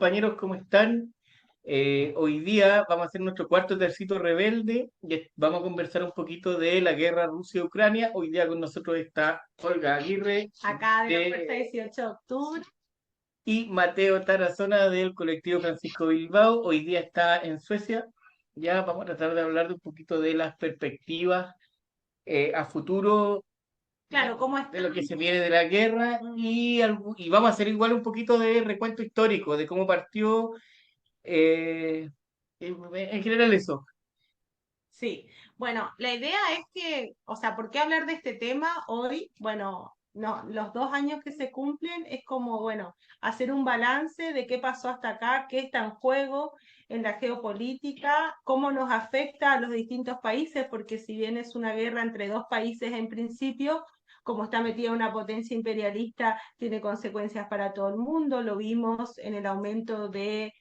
compañeros, ¿cómo están? Hoy día vamos a hacer nuestro cuarto ejercicio rebelde y vamos a conversar un poquito de la guerra Rusia-Ucrania. Hoy día con nosotros está Olga Aguirre Acá de la Fuerza 18 de octubre. y Mateo Tarazona del colectivo Francisco Bilbao. Hoy día está en Suecia. Ya vamos a tratar de hablar de un poquito de las perspectivas a futuro Claro, ¿cómo de está? lo que se viene de la guerra y vamos a hacer igual un poquito de recuento histórico de cómo partió. Eh, en general eso. Sí, bueno, la idea es que, o sea, ¿por qué hablar de este tema hoy? Bueno, no, los 2 años que se cumplen es como, bueno, hacer un balance de qué pasó hasta acá, qué está en juego en la geopolítica, cómo nos afecta a los distintos países, porque si bien es una guerra entre dos países en principio, como está metida una potencia imperialista, tiene consecuencias para todo el mundo, lo vimos en el aumento de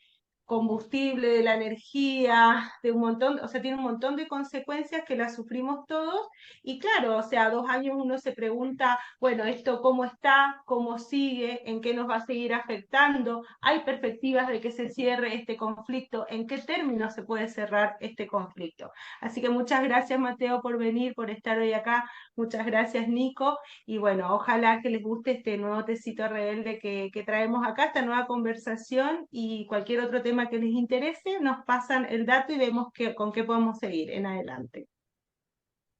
combustible, de la energía, de un montón, o sea, tiene un montón de consecuencias que las sufrimos todos. Y claro, o sea, 2 años uno se pregunta, bueno, esto cómo está, cómo sigue, en qué nos va a seguir afectando, hay perspectivas de que se cierre este conflicto, en qué términos se puede cerrar este conflicto. Así que muchas gracias, Mateo, por venir, por estar hoy acá, muchas gracias, Nico, y bueno, ojalá que les guste este nuevo tecito rebelde que traemos acá, esta nueva conversación, y cualquier otro tema que les interese, nos pasan el dato y vemos con qué podemos seguir en adelante.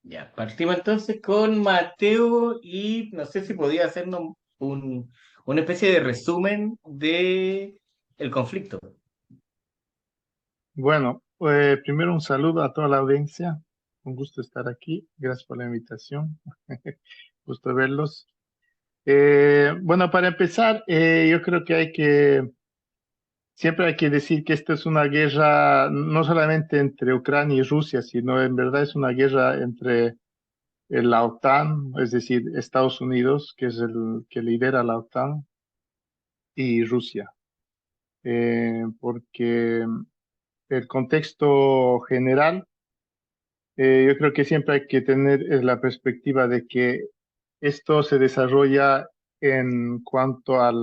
Ya, partimos entonces con Mateo y no sé si podía hacernos una especie de resumen de el conflicto. Bueno, primero un saludo a toda la audiencia. Un gusto estar aquí. Gracias por la invitación. Gusto verlos. Bueno, para empezar, yo creo que siempre hay que decir que esta es una guerra no solamente entre Ucrania y Rusia, sino en verdad es una guerra entre la OTAN, es decir, Estados Unidos, que es el que lidera la OTAN, y Rusia. Porque el contexto general. Yo creo que siempre hay que tener la perspectiva de que esto se desarrolla en cuanto a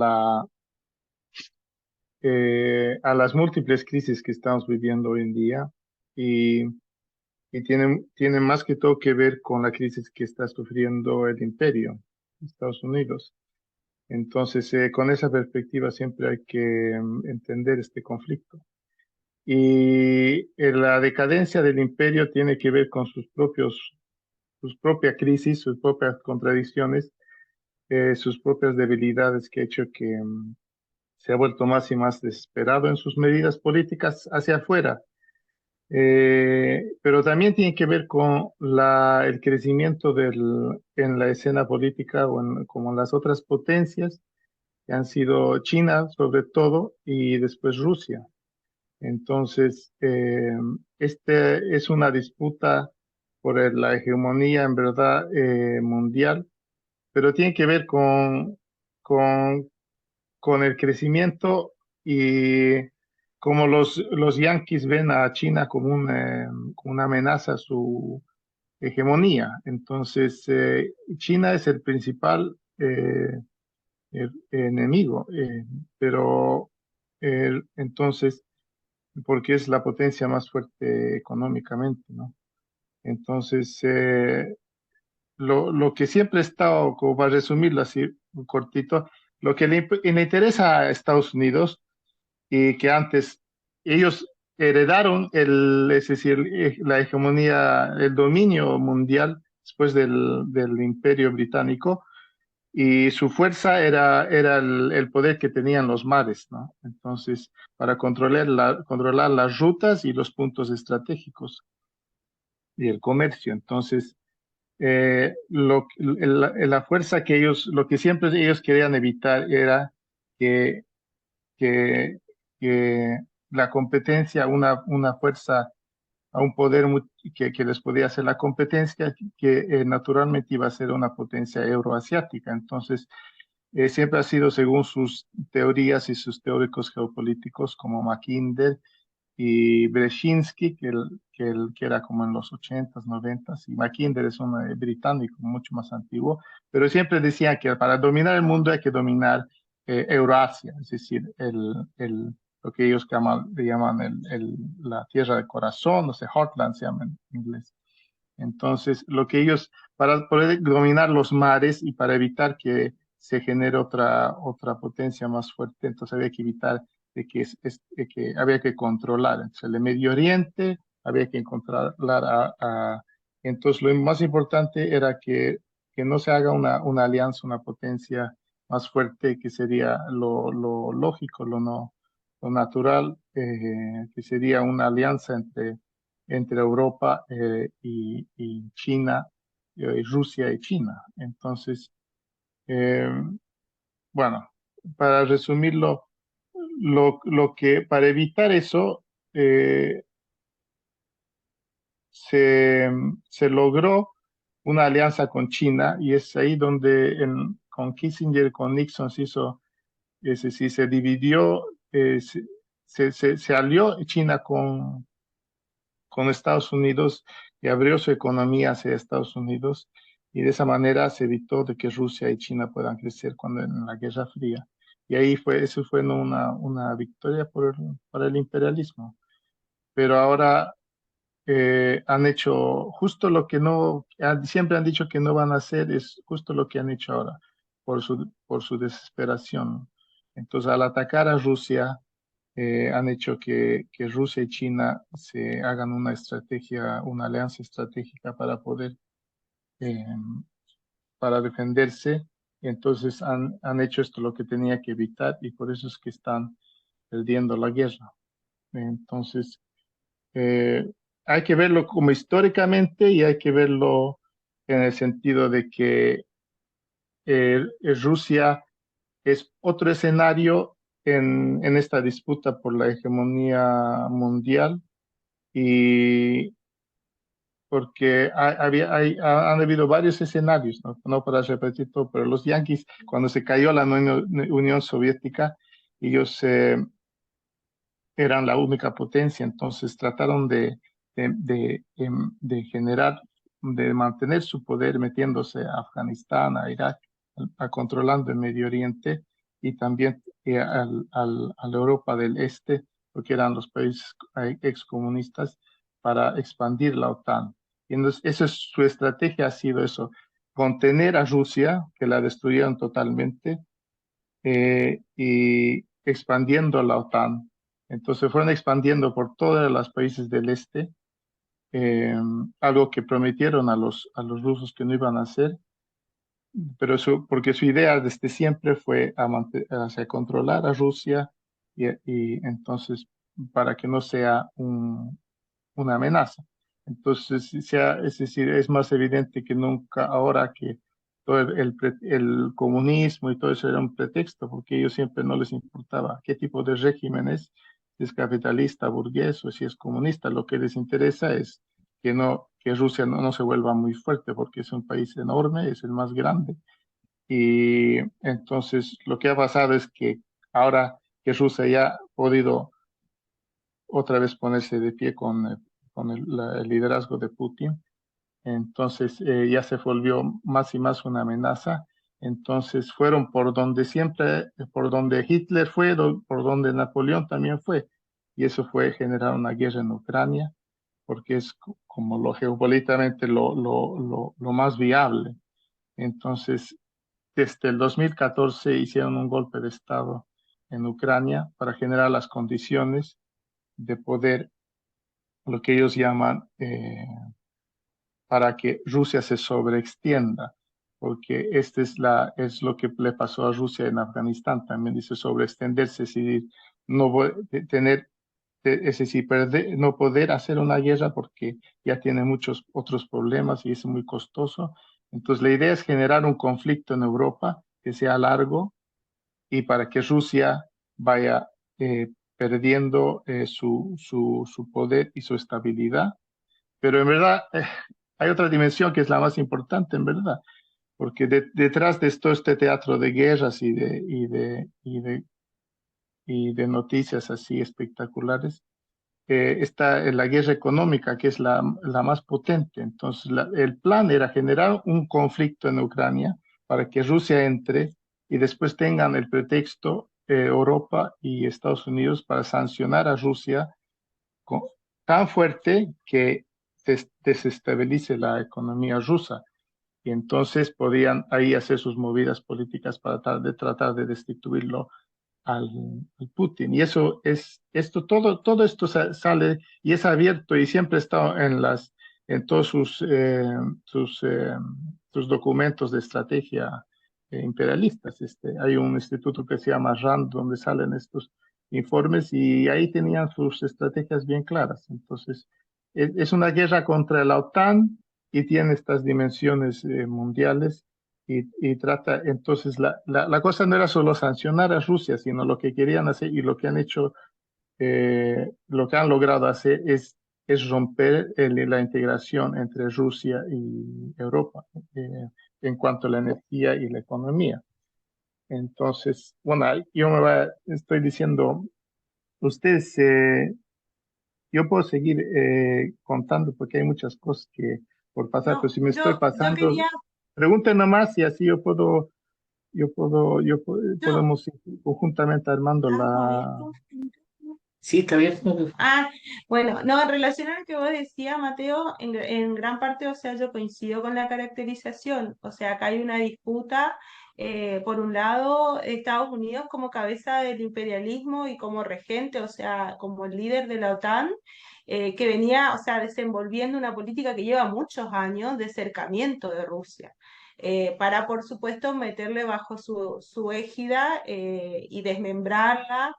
las múltiples crisis que estamos viviendo hoy en día y, y tienen más que todo que ver con la crisis que está sufriendo el imperio, Estados Unidos. Entonces, con esa perspectiva siempre hay que entender este conflicto. Y la decadencia del imperio tiene que ver con sus propias crisis, sus propias contradicciones, sus propias debilidades que ha hecho que se ha vuelto más y más desesperado en sus medidas políticas hacia afuera. Pero también tiene que ver con el crecimiento en la escena política como en las otras potencias, que han sido China sobre todo y después Rusia. Entonces, este es una disputa por la hegemonía en verdad mundial, pero tiene que ver con, con el crecimiento y como los yanquis ven a China como una amenaza a su hegemonía. Entonces, China es el principal enemigo, pero entonces, porque es la potencia más fuerte económicamente, ¿no? Entonces, lo que siempre ha estado, como para resumirlo así cortito, lo que le interesa a Estados Unidos y que antes ellos heredaron es decir, la hegemonía, el dominio mundial después del Imperio Británico y su fuerza era el poder que tenían los mares, ¿no? Entonces, para controlar las rutas y los puntos estratégicos y el comercio. Entonces, la fuerza que lo que siempre ellos querían evitar era que, que, que la competencia, una fuerza, a un poder que les podía hacer la competencia, que naturalmente iba a ser una potencia euroasiática. Entonces, siempre ha sido según sus teorías y sus teóricos geopolíticos como Mackinder y Brzezinski, que era como en los 80s, 90s, y Mackinder es un británico mucho más antiguo, pero siempre decía que para dominar el mundo hay que dominar Eurasia, es decir, lo que ellos le llaman la tierra de corazón, o sea, Heartland se llama en inglés. Entonces, lo que ellos, para poder dominar los mares y para evitar que se genere otra potencia más fuerte, entonces había que evitar de que había que controlar. Entonces, el Medio Oriente había que controlar entonces, lo más importante era que no se haga una alianza, una potencia más fuerte, que sería lo lógico, lo natural, que sería una alianza entre Europa y China, Rusia y China. Entonces, eh, bueno, para resumirlo, para evitar eso, eh, se logró una alianza con China, y es ahí donde con Kissinger, con Nixon se hizo, es decir, se dividió, se alió China con Estados Unidos y abrió su economía hacia Estados Unidos, y de esa manera se evitó de que Rusia y China puedan crecer cuando en la Guerra Fría. Y ahí eso fue una victoria para el imperialismo. Pero ahora han hecho justo lo que siempre han dicho que no van a hacer, es justo lo que han hecho ahora, por su desesperación. Entonces, al atacar a Rusia, han hecho que Rusia y China se hagan una alianza estratégica eh, para defenderse. Entonces han hecho esto lo que tenía que evitar, y por eso es que están perdiendo la guerra. Entonces, eh, hay que verlo como históricamente, y hay que verlo en el sentido de que Rusia es otro escenario en esta disputa por la hegemonía mundial, y porque han habido varios escenarios, no para repetir todo, pero los yanquis, cuando se cayó la Unión Soviética, ellos eran la única potencia, entonces trataron de generar, de mantener su poder metiéndose a Afganistán, a Irak, controlando el Medio Oriente, y también a la Europa del Este, porque eran los países excomunistas, para expandir la OTAN. Y entonces, su estrategia ha sido eso: contener a Rusia, que la destruyeron totalmente, y expandiendo la OTAN. Entonces fueron expandiendo por todos los países del este, eh, algo que prometieron a los rusos que no iban a hacer, pero porque su idea desde siempre fue hacia controlar a Rusia, y entonces para que no sea una amenaza. Entonces, es decir, es más evidente que nunca ahora que todo el comunismo y todo eso era un pretexto, porque a ellos siempre no les importaba qué tipo de régimen es, si es capitalista, burgués o si es comunista. Lo que les interesa es que Rusia no se vuelva muy fuerte, porque es un país enorme, es el más grande. Y entonces lo que ha pasado es que ahora que Rusia ya ha podido otra vez ponerse de pie con el liderazgo de Putin, entonces ya se volvió más y más una amenaza. Entonces fueron por donde Hitler fue, por donde Napoleón también fue, y eso fue generar una guerra en Ucrania, porque es como lo geopolíticamente lo más viable. Entonces, desde el 2014 hicieron un golpe de Estado en Ucrania para generar las condiciones de poder, lo que ellos llaman, para que Rusia se sobreextienda, porque es lo que le pasó a Rusia en Afganistán. También dice sobreextenderse, es decir, no tener, es decir, no poder hacer una guerra porque ya tiene muchos otros problemas y es muy costoso. Entonces, la idea es generar un conflicto en Europa que sea largo, y para que Rusia vaya perdiendo su poder y su estabilidad. Pero en verdad hay otra dimensión que es la más importante, en verdad, porque detrás de todo este teatro de guerras y de noticias así espectaculares, está la guerra económica, que es la más potente. Entonces, el plan era generar un conflicto en Ucrania para que Rusia entre, y después tengan el pretexto Europa y Estados Unidos para sancionar a Rusia con- tan fuerte que desestabilice la economía rusa. Y entonces podían ahí hacer sus movidas políticas para tratar de destituirlo al, al Putin. Y eso todo esto sale y es abierto y siempre está en todos sus documentos de estrategia imperialistas. Hay un instituto que se llama RAND donde salen estos informes y ahí tenían sus estrategias bien claras. Entonces, es una guerra contra la OTAN y tiene estas dimensiones mundiales y trata, entonces, la cosa no era solo sancionar a Rusia, sino lo que querían hacer y lo que han hecho, lo que han logrado hacer es romper la integración entre Rusia y Europa en cuanto a la energía y la economía. Entonces, bueno, estoy diciendo, ustedes, yo puedo seguir contando porque hay muchas cosas que por pasar, pero No, si me estoy yo pasando, quería, pregunten nomás y así yo, podemos ir conjuntamente armando a ver, la... Sí, está bien. bueno, no, en relación a lo que vos decías, Mateo, en gran parte, o sea, yo coincido con la caracterización. O sea, acá hay una disputa, por un lado, Estados Unidos como cabeza del imperialismo y como regente, o sea, como el líder de la OTAN, que venía, o sea, desenvolviendo una política que lleva muchos años de cercamiento de Rusia. Para, por supuesto, meterle bajo su égida y desmembrarla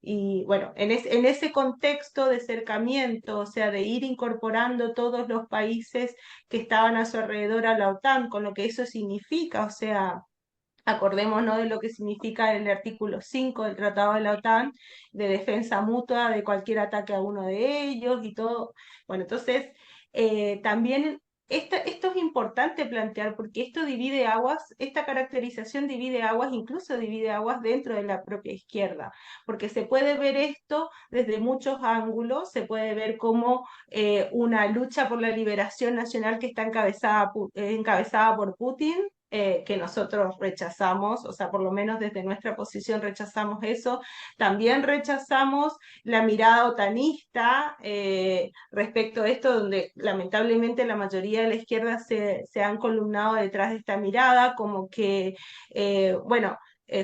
y bueno, en ese contexto de cercamiento, o sea, de ir incorporando todos los países que estaban a su alrededor a la OTAN, con lo que eso significa, o sea, acordémonos de lo que significa el artículo 5 del Tratado de la OTAN, de defensa mutua de cualquier ataque a uno de ellos y todo. Bueno, entonces, también esto es importante plantear porque esto divide aguas, esta caracterización divide aguas, incluso divide aguas dentro de la propia izquierda, porque se puede ver esto desde muchos ángulos, se puede ver como una lucha por la liberación nacional que está encabezada por Putin, que nosotros rechazamos, o sea, por lo menos desde nuestra posición rechazamos eso. También rechazamos la mirada otanista respecto a esto, donde lamentablemente la mayoría de la izquierda se han columnado detrás de esta mirada, como que, bueno,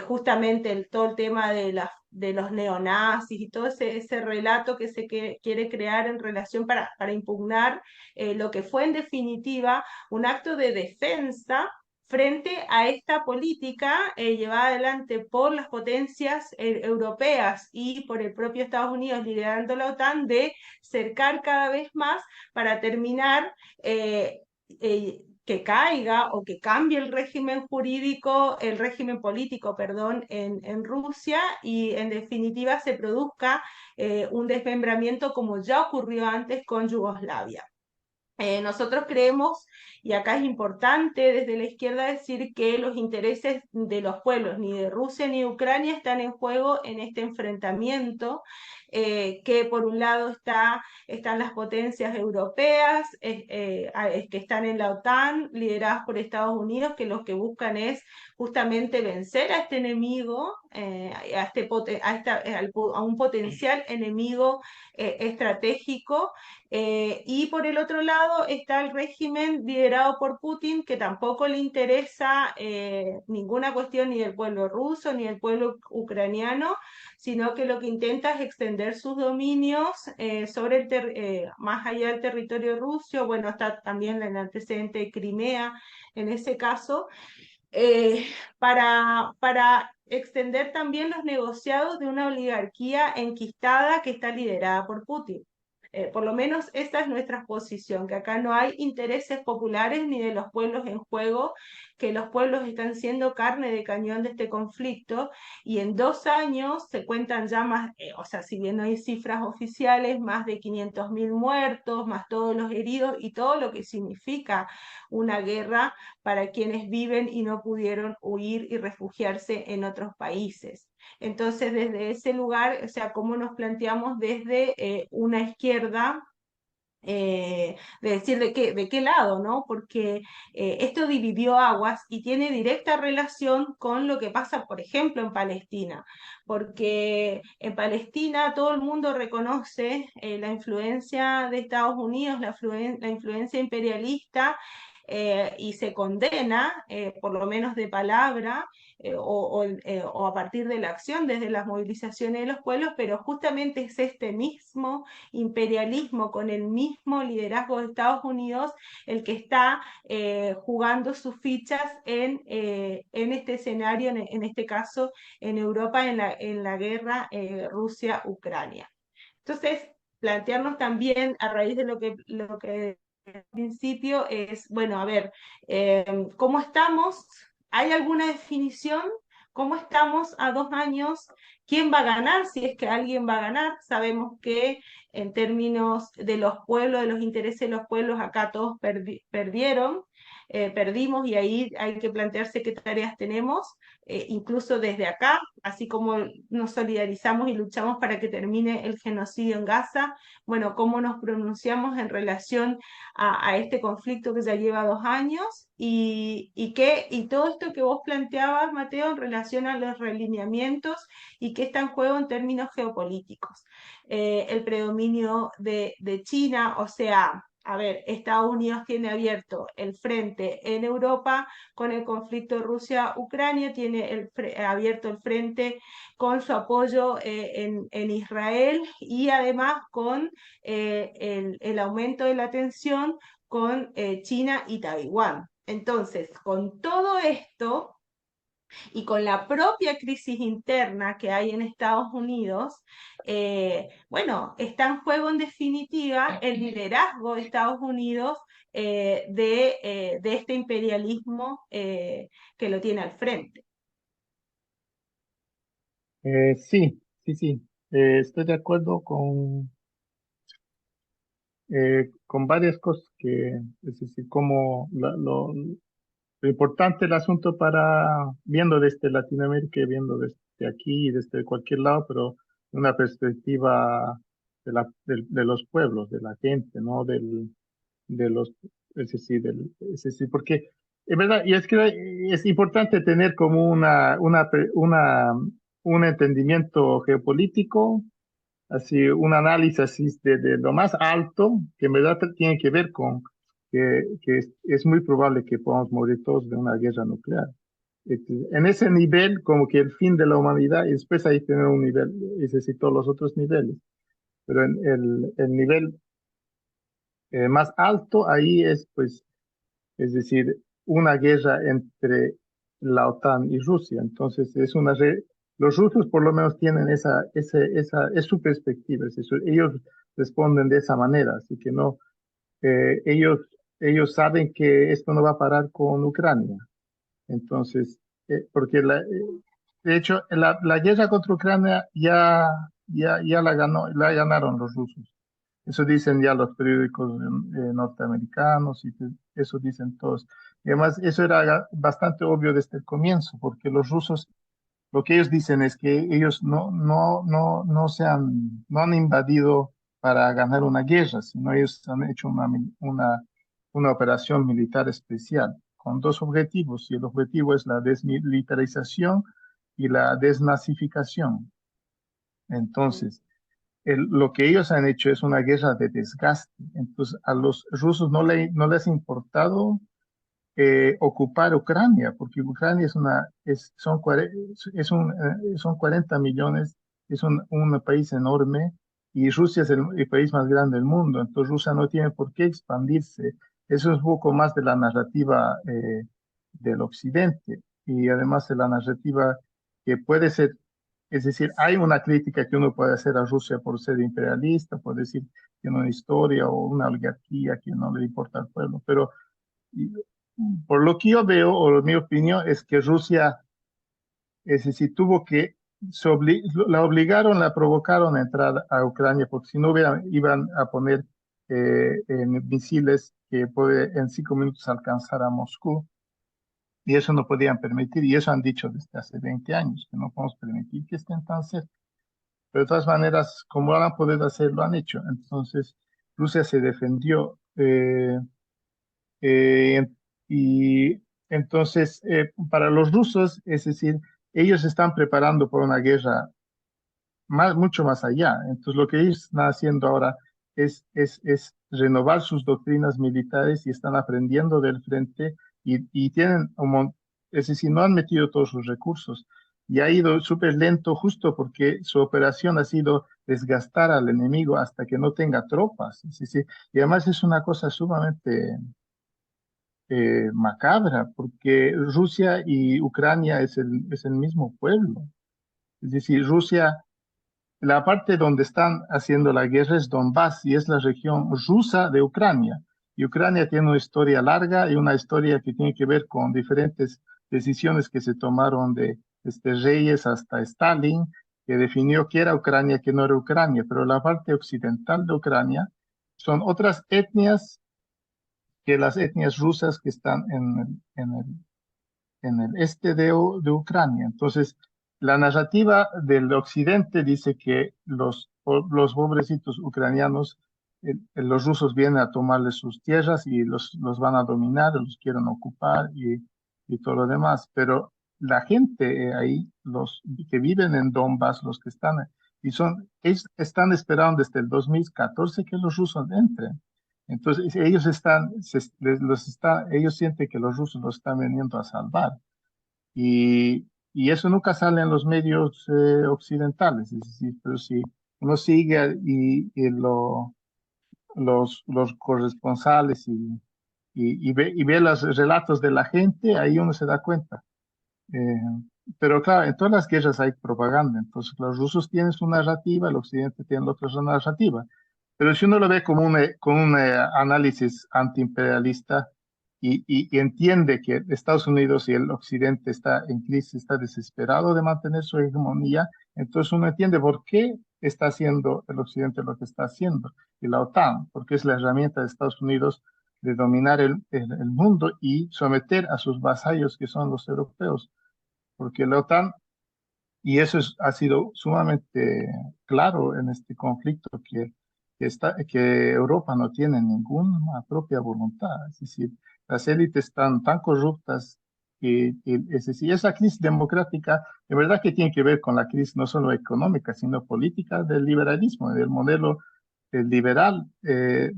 justamente todo el tema de los neonazis y todo ese relato que quiere crear en relación para impugnar lo que fue en definitiva un acto de defensa frente a esta política llevada adelante por las potencias europeas y por el propio Estados Unidos liderando la OTAN de cercar cada vez más para terminar que caiga o que cambie el régimen jurídico, el régimen político, perdón, en Rusia y en definitiva se produzca un desmembramiento como ya ocurrió antes con Yugoslavia. Nosotros creemos, y acá es importante desde la izquierda decir que los intereses de los pueblos, ni de Rusia ni de Ucrania, están en juego en este enfrentamiento, que por un lado están las potencias europeas, que están en la OTAN, lideradas por Estados Unidos, que lo que buscan es justamente vencer a este enemigo, a un potencial enemigo estratégico, y por el otro lado está el régimen liderado por Putin, que tampoco le interesa ninguna cuestión ni del pueblo ruso ni del pueblo ucraniano, sino que lo que intenta es extender sus dominios más allá del territorio ruso. Bueno, está también el antecedente de Crimea en ese caso, eh, para extender también los negociados de una oligarquía enquistada que está liderada por Putin. Por lo menos esta es nuestra posición, que acá no hay intereses populares ni de los pueblos en juego, que los pueblos están siendo carne de cañón de este conflicto y en 2 años se cuentan ya más, o sea, si bien no hay cifras oficiales, más de 500.000 muertos, más todos los heridos y todo lo que significa una guerra para quienes viven y no pudieron huir y refugiarse en otros países. Entonces, desde ese lugar, o sea, cómo nos planteamos desde una izquierda de decir de qué lado, ¿no? Porque esto dividió aguas y tiene directa relación con lo que pasa, por ejemplo, en Palestina, porque en Palestina todo el mundo reconoce la influencia de Estados Unidos, la influencia imperialista. Y se condena, por lo menos de palabra, o a partir de la acción, desde las movilizaciones de los pueblos, pero justamente es este mismo imperialismo con el mismo liderazgo de Estados Unidos el que está jugando sus fichas en este escenario, en este caso en Europa, en la guerra Rusia-Ucrania. Entonces, plantearnos también a raíz de lo que al principio es, bueno, a ver, ¿cómo estamos? ¿Hay alguna definición? ¿Cómo estamos a 2 años? ¿Quién va a ganar? Si es que alguien va a ganar. Sabemos que en términos de los pueblos, de los intereses de los pueblos, acá todos perdieron, perdimos y ahí hay que plantearse qué tareas tenemos, incluso desde acá, así como nos solidarizamos y luchamos para que termine el genocidio en Gaza, bueno, cómo nos pronunciamos en relación a este conflicto que ya lleva 2 años y todo esto que vos planteabas, Mateo, en relación a los realineamientos y qué está en juego en términos geopolíticos. El predominio de China, o sea, a ver, Estados Unidos tiene abierto el frente en Europa con el conflicto Rusia-Ucrania, tiene abierto el frente con su apoyo en Israel y además con el aumento de la tensión con China y Taiwán. Entonces, con todo esto y con la propia crisis interna que hay en Estados Unidos, bueno, está en juego en definitiva el liderazgo de Estados Unidos de este imperialismo que lo tiene al frente. Sí, sí, sí. Estoy de acuerdo con varias cosas es decir, como lo importante del asunto viendo desde Latinoamérica, y viendo desde aquí y desde cualquier lado, pero de una perspectiva de los pueblos, de la gente, ¿no? De los, es decir, porque, es verdad, y es que es importante tener como un entendimiento geopolítico, así, un análisis así de lo más alto, que en verdad tiene que ver con que es muy probable que podamos morir todos de una guerra nuclear. En ese nivel, como que el fin de la humanidad, y después ahí tener un nivel, es decir, todos los otros niveles. Pero en el nivel más alto, ahí es, pues, es decir, una guerra entre la OTAN y Rusia. Entonces, los rusos por lo menos tienen es su perspectiva, es decir, ellos responden de esa manera, así que no, ellos saben que esto no va a parar con Ucrania. Entonces, porque de hecho, la guerra contra Ucrania ya la ganaron los rusos. Eso dicen ya los periódicos norteamericanos y eso dicen todos. Y además, eso era bastante obvio desde el comienzo, porque los rusos, lo que ellos dicen es que ellos no han invadido para ganar una guerra, sino ellos han hecho una operación militar especial con dos objetivos, y el objetivo es la desmilitarización y la desnazificación. Entonces, lo que ellos han hecho es una guerra de desgaste. Entonces, a los rusos no les ha importado ocupar Ucrania, porque Ucrania son 40 millones, es un país enorme, y Rusia es el país más grande del mundo. Entonces, Rusia no tiene por qué expandirse. Eso es un poco más de la narrativa del occidente, y además de la narrativa que puede ser, es decir, hay una crítica que uno puede hacer a Rusia por ser imperialista, por decir que tiene una historia o una oligarquía que no le importa al pueblo, pero y, por lo que yo veo, o mi opinión, es que Rusia, es decir, la obligaron, la provocaron a entrar a Ucrania, porque si no iban a poner misiles que puede en 5 minutos alcanzar a Moscú, y eso no podían permitir, y eso han dicho desde hace 20 años, que no podemos permitir que estén tan cerca. Pero de todas maneras, como lo han podido hacer, lo han hecho. Entonces, Rusia se defendió. Eh, y entonces, para los rusos, es decir, ellos están preparando por una guerra mucho más allá. Entonces, lo que ellos están haciendo ahora es renovar sus doctrinas militares y están aprendiendo del frente y tienen, es decir, no han metido todos sus recursos. Y ha ido súper lento justo porque su operación ha sido desgastar al enemigo hasta que no tenga tropas. Es decir, y además es una cosa sumamente macabra, porque Rusia y Ucrania es el mismo pueblo. Es decir, Rusia, la parte donde están haciendo la guerra es Donbass y es la región rusa de Ucrania. Y Ucrania tiene una historia larga y una historia que tiene que ver con diferentes decisiones que se tomaron desde Reyes hasta Stalin, que definió qué era Ucrania, qué no era Ucrania. Pero la parte occidental de Ucrania son otras etnias que las etnias rusas que están en el este de Ucrania. Entonces, la narrativa del occidente dice que los pobrecitos ucranianos, los rusos vienen a tomarles sus tierras y los van a dominar, los quieren ocupar y todo lo demás. Pero la gente ahí, los que viven en Donbass, los que están, ellos están esperando desde el 2014 que los rusos entren. Entonces, ellos sienten que los rusos los están veniendo a salvar. Y eso nunca sale en los medios occidentales. Es decir, pero si uno sigue los corresponsales y ve los relatos de la gente, ahí uno se da cuenta. Eh, pero claro, en todas las guerras hay propaganda. Entonces, los rusos tienen su narrativa, el occidente tiene la otra narrativa. Pero si uno lo ve con un análisis antiimperialista y entiende que Estados Unidos y el occidente está en crisis, está desesperado de mantener su hegemonía, entonces uno entiende por qué está haciendo el occidente lo que está haciendo. Y la OTAN, porque es la herramienta de Estados Unidos de dominar el mundo y someter a sus vasallos, que son los europeos. Porque la OTAN, y eso ha sido sumamente claro en este conflicto, que Europa no tiene ninguna propia voluntad. Es decir, las élites están tan corruptas es decir, esa crisis democrática, de verdad que tiene que ver con la crisis no solo económica, sino política del liberalismo, del modelo liberal de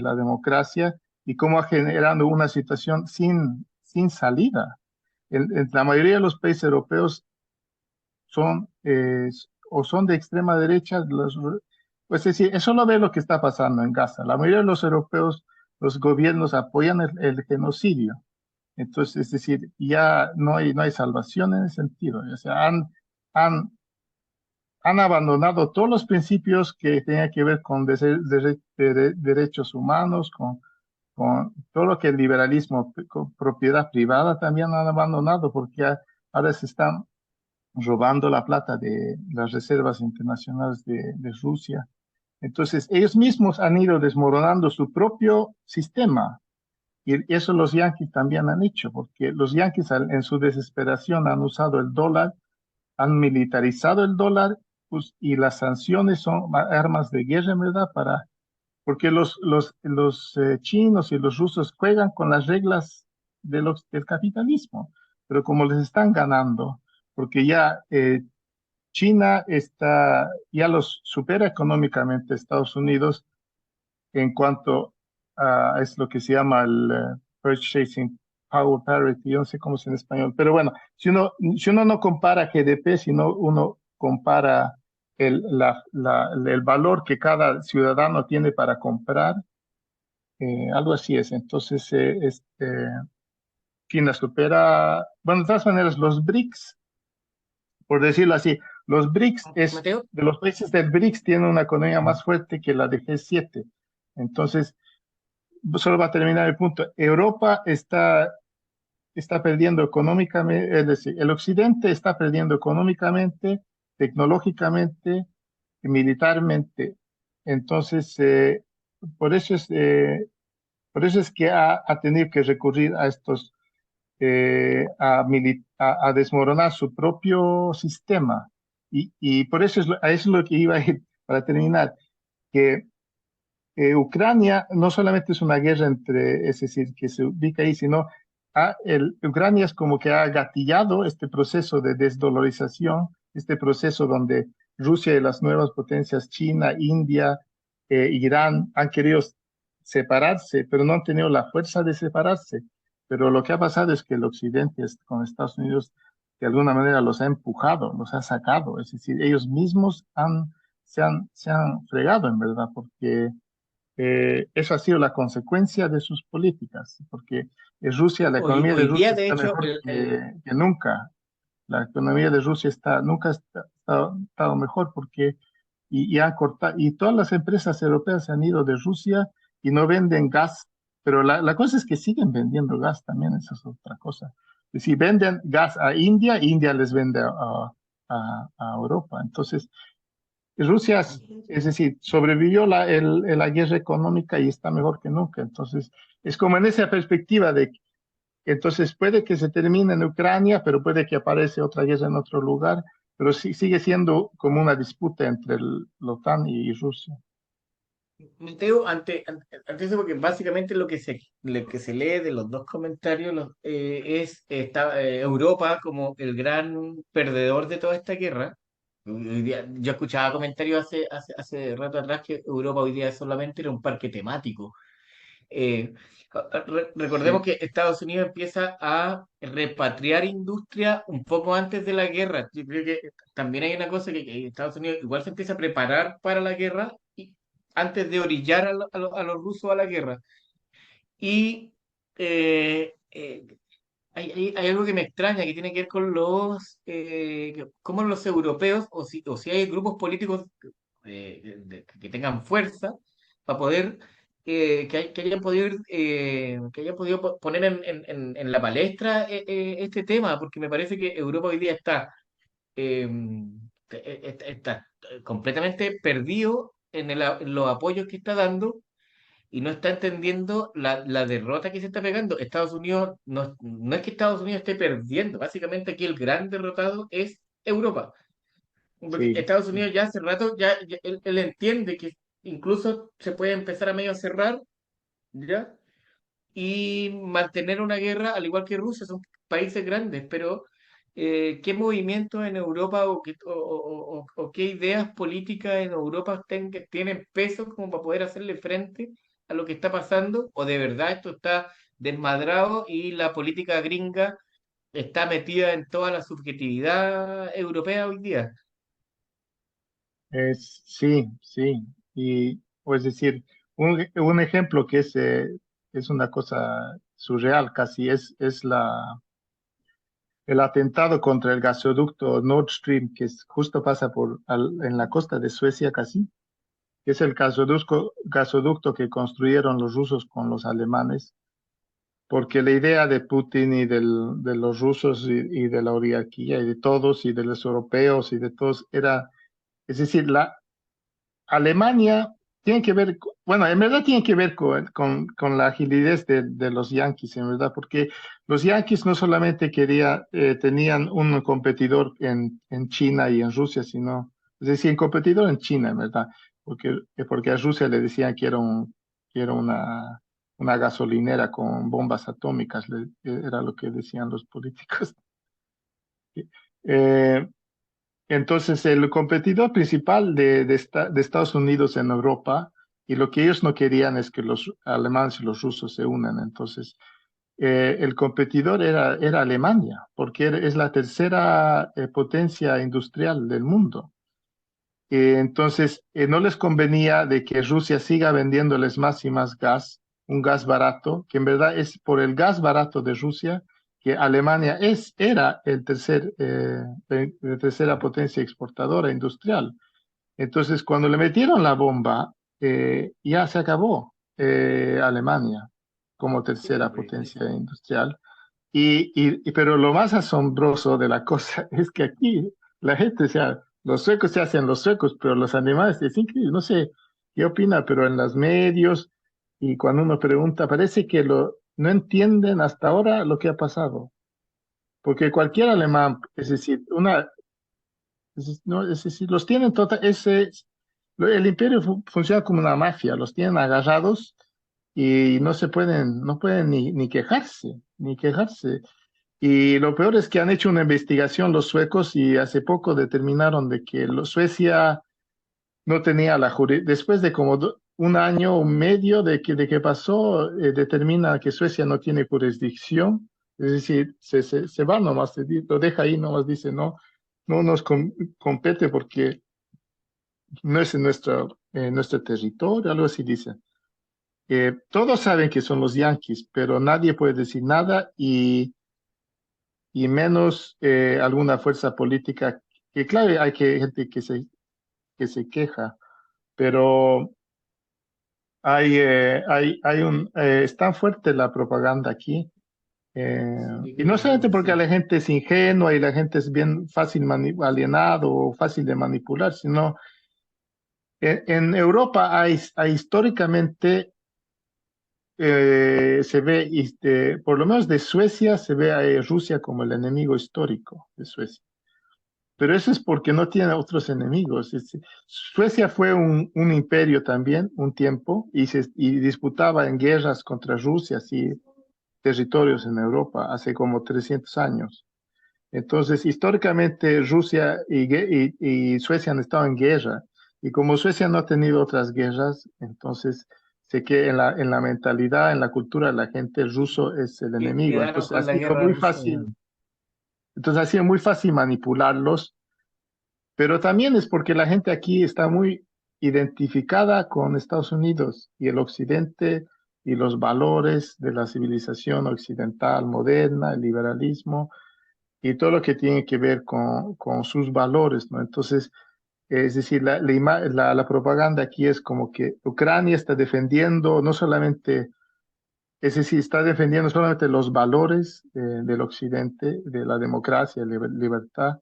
la democracia y cómo ha generado una situación sin salida. En la mayoría de los países europeos son o son de extrema derecha, pues es decir, eso no ve lo que está pasando en Gaza. La mayoría de los europeos, los gobiernos apoyan el genocidio. Entonces, es decir, ya no hay salvación en ese sentido. O sea, han, han abandonado todos los principios que tenían que ver con derechos humanos, con todo lo que el liberalismo, con propiedad privada también han abandonado porque ahora se están robando la plata de las reservas internacionales de Rusia. Entonces, ellos mismos han ido desmoronando su propio sistema. Y eso los yanquis también han hecho, porque los yanquis en su desesperación han usado el dólar, han militarizado el dólar, pues, y las sanciones son armas de guerra, en verdad, porque los chinos y los rusos juegan con las reglas del capitalismo, pero como les están ganando, porque ya China ya los supera económicamente Estados Unidos en cuanto es lo que se llama el Purchasing Power Parity, yo no sé cómo es en español, pero bueno, si uno no compara GDP, sino uno compara el valor que cada ciudadano tiene para comprar, algo así es. Entonces, China supera, bueno, de todas maneras, los BRICS, por decirlo así, los BRICS Mateo. de los países del BRICS tienen una economía más fuerte que la de G7. Entonces, solo va a terminar el punto. Europa está perdiendo económicamente, es decir, el occidente está perdiendo económicamente, tecnológicamente, y militarmente. Entonces, por eso es que ha tenido que recurrir a estos, a desmoronar su propio sistema. Y por eso a eso es lo que iba a ir para terminar, que Ucrania no solamente es una guerra entre, es decir, que se ubica ahí, sino Ucrania es como que ha gatillado este proceso de desdolarización, este proceso donde Rusia y las nuevas potencias, China, India, Irán, han querido separarse, pero no han tenido la fuerza de separarse. Pero lo que ha pasado es que el Occidente con Estados Unidos de alguna manera los ha empujado, los ha sacado, es decir, ellos mismos se han fregado en verdad, porque eso ha sido la consecuencia de sus políticas, porque Rusia, la Hoy, economía de hoy día, Rusia de está hecho, mejor que nunca. La economía de Rusia nunca ha estado mejor porque y han cortado, y todas las empresas europeas se han ido de Rusia y no venden gas, pero la cosa es que siguen vendiendo gas también, esa es otra cosa. Si venden gas a India, India les vende a Europa. Entonces, Rusia, es decir, sobrevivió la guerra económica y está mejor que nunca. Entonces, es como en esa perspectiva de que entonces puede que se termine en Ucrania, pero puede que aparece otra guerra en otro lugar, pero sí, sigue siendo como una disputa entre la OTAN y Rusia. Mateo, ante eso, porque básicamente lo que se lee de los dos comentarios Europa como el gran perdedor de toda esta guerra. Yo escuchaba comentarios hace rato atrás que Europa hoy día solamente era un parque temático. Eh, Recordemos Sí, que Estados Unidos empieza a repatriar industria un poco antes de la guerra. Yo creo que también hay una cosa que Estados Unidos igual se empieza a preparar para la guerra antes de orillar a los rusos a la guerra. Y eh, eh, hay algo que me extraña que tiene que ver con cómo los europeos, o si hay grupos políticos que tengan fuerza para poder, que hayan podido poner en la palestra este tema, porque me parece que Europa hoy día eh, está completamente perdido en los apoyos que está dando y no está entendiendo la derrota que se está pegando. Estados Unidos, no es que Estados Unidos esté perdiendo, básicamente aquí el gran derrotado es Europa. Porque sí, Estados sí. Unidos ya hace rato, él entiende que incluso se puede empezar a medio cerrar, ¿ya? Y mantener una guerra, al igual que Rusia, son países grandes, pero ¿qué movimientos en Europa o qué ideas políticas en Europa tienen peso como para poder hacerle frente a lo que está pasando? ¿O de verdad esto está desmadrado y la política gringa está metida en toda la subjetividad europea hoy día? Sí, sí. Y, o es decir, un ejemplo que es una cosa surreal casi, es el atentado contra el gasoducto Nord Stream, que justo pasa en la costa de Suecia casi, que es el gasoducto que construyeron los rusos con los alemanes, porque la idea de Putin de los rusos y de la oligarquía y de todos y de los europeos y de todos era, es decir, la Alemania tiene que ver, bueno, en verdad tiene que ver con la agilidad de los yanquis, en verdad, porque los yanquis no solamente tenían un competidor en China y en Rusia, sino, es decir, un competidor en China, en verdad, porque a Rusia le decían que era una gasolinera con bombas atómicas, era lo que decían los políticos. Eh, entonces, el competidor principal de Estados Unidos en Europa, y lo que ellos no querían es que los alemanes y los rusos se unan. Entonces, el competidor era Alemania, porque es la tercera potencia industrial del mundo. Entonces, no les convenía de que Rusia siga vendiéndoles más y más gas, un gas barato, que en verdad es por el gas barato de Rusia que Alemania era la tercera potencia exportadora industrial. Entonces, cuando le metieron la bomba, ya se acabó Alemania como tercera potencia industrial. Pero lo más asombroso de la cosa es que aquí la gente, o sea, los suecos se hacen los suecos, pero los animales es increíble. No sé qué opina, pero en los medios y cuando uno pregunta, parece que no entienden hasta ahora lo que ha pasado. Porque cualquier alemán, es decir, no, es decir, los tienen total, El imperio funciona como una mafia, los tienen agarrados y no pueden ni quejarse, ni quejarse. Y lo peor es que han hecho una investigación los suecos y hace poco determinaron de que Suecia no tenía la jurisdicción. Después de como un año o medio de que pasó, determina que Suecia no tiene jurisdicción. Es decir, se va nomás, lo deja ahí nomás, dice, no, no nos compete porque no es en nuestro territorio, algo así dice. Todos saben que son los Yankees, pero nadie puede decir nada y menos alguna fuerza política, que claro, hay gente que se queja, pero es tan fuerte la propaganda aquí, Sí, y no solamente porque sí. la gente es ingenua y la gente es bien fácil alienado o fácil de manipular, sino en Europa hay históricamente se ve, por lo menos de Suecia, se ve a Rusia como el enemigo histórico de Suecia. Pero eso es porque no tiene otros enemigos. Suecia fue un imperio también, un tiempo, y disputaba en guerras contra Rusia, así, territorios en Europa, hace como 300 años. Entonces, históricamente, Rusia y Suecia han estado en guerra. Y como Suecia no ha tenido otras guerras, entonces sé que en la mentalidad, en la cultura de la gente, el ruso es el enemigo. Quedaron Entonces, ha con la sido guerra muy rusa. fácil. Entonces, ha sido muy fácil manipularlos, pero también es porque la gente aquí está muy identificada con Estados Unidos y el occidente y los valores de la civilización occidental moderna, el liberalismo y todo lo que tiene que ver con sus valores, ¿no? Entonces, es decir, la propaganda aquí es como que Ucrania está defendiendo no solamente, es decir, está defendiendo solamente los valores del occidente, de la democracia, libertad,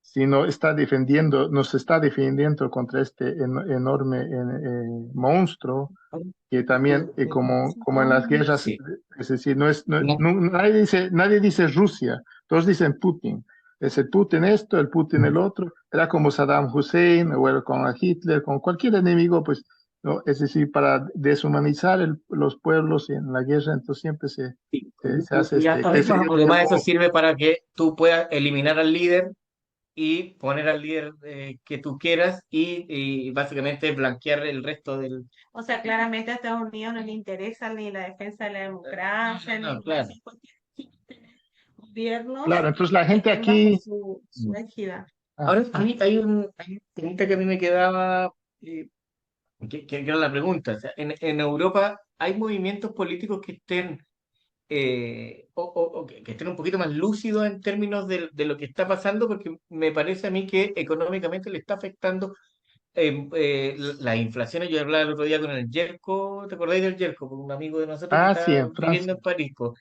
sino nos está defendiendo contra este enorme monstruo que también, como en las guerras, Sí. es decir, nadie dice Rusia, todos dicen Putin. Es el Putin esto, el Putin el otro. Era como Saddam Hussein o con Hitler, con cualquier enemigo, pues, ¿no? Es decir, para deshumanizar los pueblos en la guerra, entonces siempre Sí. se hace Y este, qué sé yo, además eso sirve para que tú puedas eliminar al líder y poner al líder que tú quieras y básicamente blanquear el resto del... O sea, claramente a Estados Unidos no le interesa ni la defensa de la democracia, No, ni claro. claro, gobiernos entonces la que gente estén bajo aquí, su égida. ah, Ahora, hay un pregunta que a mí me quedaba, eh, que era la pregunta. O sea, en Europa hay movimientos políticos que estén, o que estén un poquito más lúcidos en términos de lo que está pasando, porque me parece a mí que económicamente le está afectando las inflaciones. Yo hablaba el otro día con el Yerko, ¿te acordáis del Yerko? Con un amigo de nosotros que sí, está en viviendo Francia. en París, po.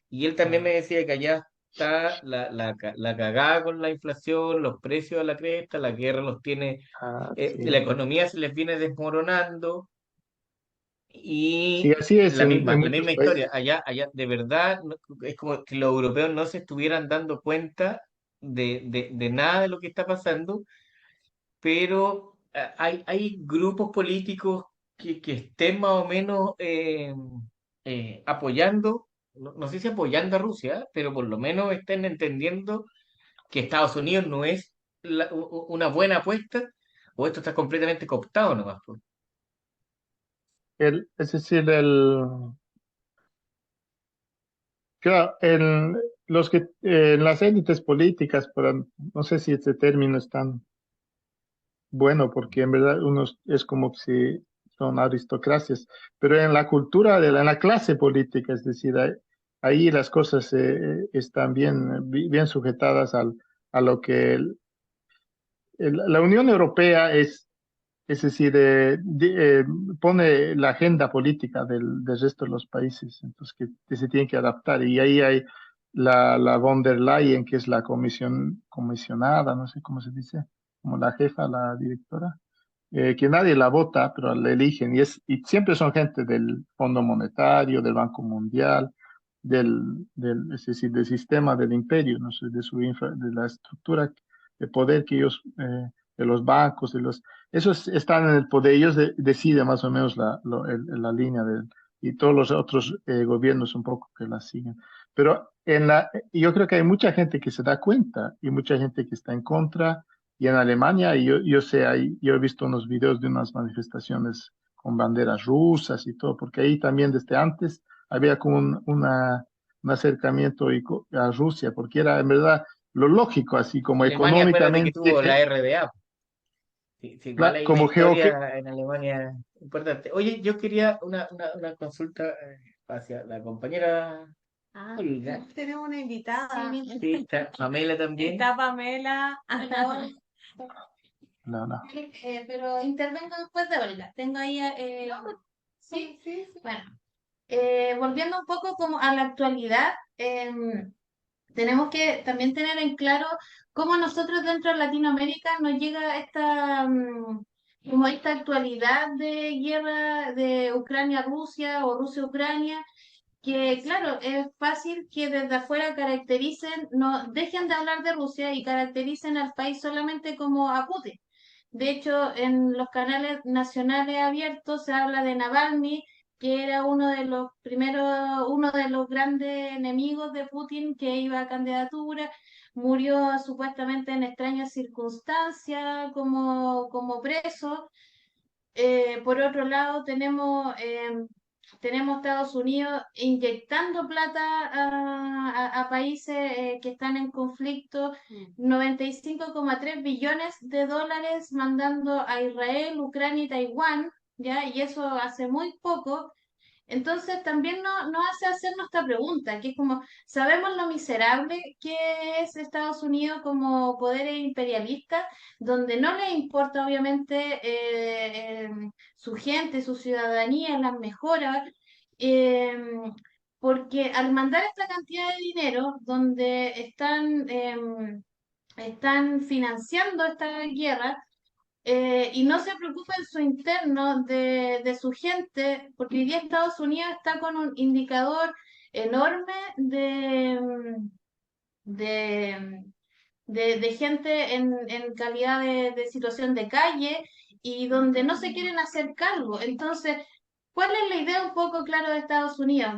Y él también Ah, me decía que allá está la cagada con la inflación, los precios a la cresta, la guerra los tiene, sí. la economía se les viene desmoronando Sí, y así es en la muchos misma historia. países. Allá de verdad es como que los europeos no se estuvieran dando cuenta de nada de lo que está pasando, pero hay grupos políticos que estén más o menos apoyando, no sé si apoyando a Rusia, pero por lo menos estén entendiendo que Estados Unidos no es una buena apuesta, o esto está completamente cooptado nomás, pues. Es decir, claro, las élites políticas, pero no sé si este término es tan bueno, porque en verdad es como si son aristocracias, pero en la cultura, en la clase política, es decir, ahí las cosas están bien sujetadas a lo que la Unión Europea es decir, pone la agenda política del resto de los países, entonces que se tienen que adaptar. Y ahí hay la von der Leyen, que es la comisionada, no sé cómo se dice, como la jefa, la directora, que nadie la vota, pero la eligen. Y siempre son gente del Fondo Monetario, del Banco Mundial, es decir, del sistema del imperio, no sé, de la estructura de poder que ellos, de los bancos, están en el poder, ellos deciden más o menos la línea y todos los otros gobiernos un poco que la siguen. Pero yo creo que hay mucha gente que se da cuenta y mucha gente que está en contra. Y en Alemania, y yo sé, yo he visto unos videos de unas manifestaciones con banderas rusas y todo, porque ahí también desde antes había como un acercamiento a Rusia, porque era en verdad lo lógico, así como Alemania, acuérdate que económicamente, tuvo la RDA. Sí, sí, igual hay una como historia en Alemania importante. Oye, yo quería una consulta hacia la compañera Ah, Olga. tenemos una invitada. Sí, está Pamela también. Está Pamela. Hola, no, no. pero intervengo después de Olga. Tengo ahí, sí, Sí, sí. bueno, volviendo un poco como a la actualidad, tenemos que también tener en claro cómo nosotros dentro de Latinoamérica nos llega como esta actualidad de guerra de Ucrania-Rusia o Rusia-Ucrania, que claro, es fácil que desde afuera caractericen, no dejen de hablar de Rusia y caractericen al país solamente como a Putin. De hecho, en los canales nacionales abiertos se habla de Navalny, que era uno de los primeros, uno de los grandes enemigos de Putin que iba a candidatura, murió supuestamente en extrañas circunstancias como preso. Por otro lado, tenemos Estados Unidos inyectando plata a países que están en conflicto, 95,3 billones de dólares mandando a Israel, Ucrania y Taiwán, ¿ya? Y eso hace muy poco. Entonces también nos hace hacernos esta pregunta, que es como, ¿sabemos lo miserable que es Estados Unidos como poder imperialista, donde no le importa obviamente su gente, su ciudadanía, las mejoras? eh, Porque al mandar esta cantidad de dinero, donde están financiando esta guerra, y no se preocupa en su interno de su gente, porque hoy día Estados Unidos está con un indicador enorme de, de gente en calidad de situación de calle y donde no se quieren hacer cargo. Entonces, ¿cuál es la idea un poco, claro, de Estados Unidos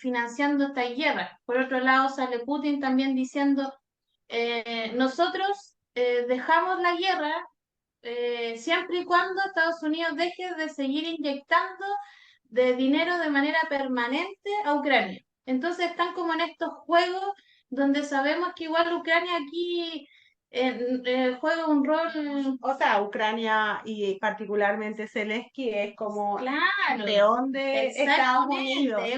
financiando esta guerra? Por otro lado, sale Putin también diciendo, nosotros dejamos la guerra siempre y cuando Estados Unidos deje de seguir inyectando de dinero de manera permanente a Ucrania. Entonces están como en estos juegos donde sabemos que igual Ucrania aquí juega un rol, O sea, Ucrania y particularmente Zelensky es como claro, peón de Estados Unidos. exactamente, es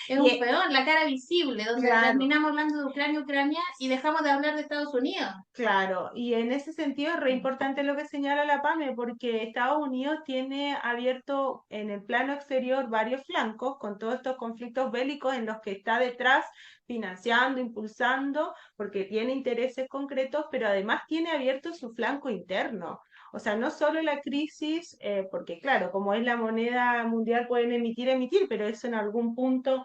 Y un peón, la cara visible, donde claro, terminamos hablando de Ucrania, Ucrania y dejamos de hablar de Estados Unidos. claro, y en ese sentido es re importante lo que señala la PAME, porque Estados Unidos tiene abierto en el plano exterior varios flancos con todos estos conflictos bélicos en los que está detrás financiando, impulsando, porque tiene intereses concretos, pero además tiene abierto su flanco interno. O sea, no solo la crisis, porque claro, como es la moneda mundial pueden emitir, pero eso en algún punto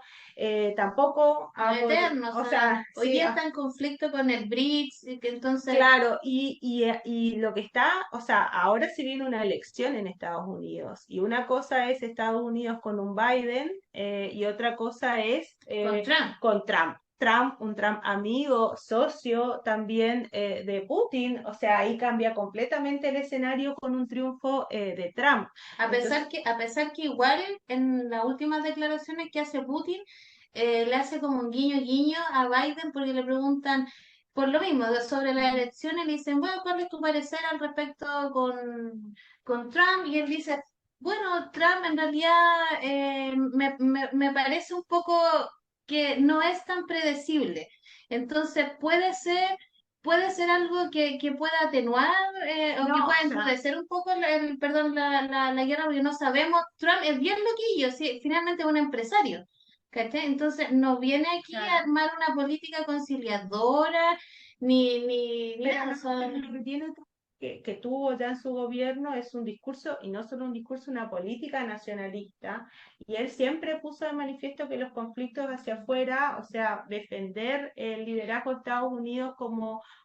tampoco, No eterno, o sea, hoy sí, día está en conflicto con el BRICS, y que entonces, claro, y lo que está, o sea, ahora se viene una elección en Estados Unidos, y una cosa es Estados Unidos con un Biden, y otra cosa es con Trump. con Trump. Trump, un Trump amigo, socio también de Putin, o sea, ahí cambia completamente el escenario con un triunfo de Trump. A pesar que igual en las últimas declaraciones que hace Putin, le hace como un guiño guiño a Biden porque le preguntan por lo mismo sobre las elecciones, le dicen, bueno, ¿cuál es tu parecer al respecto con Trump? Y él dice, bueno, Trump en realidad me parece un poco que no es tan predecible. Entonces puede ser algo que pueda atenuar o No, que o pueda sea, endurecer un poco perdón, la guerra, porque no sabemos. Trump es bien loquillo, sí, finalmente es un empresario. ¿Cachai? Entonces no viene aquí a claro. armar una política conciliadora ni Pero nada. no, pero lo que tiene que tuvo ya en su gobierno es un discurso, y no solo un discurso, una política nacionalista, y él siempre puso de manifiesto que los conflictos hacia afuera, o sea, defender el liderazgo de Estados Unidos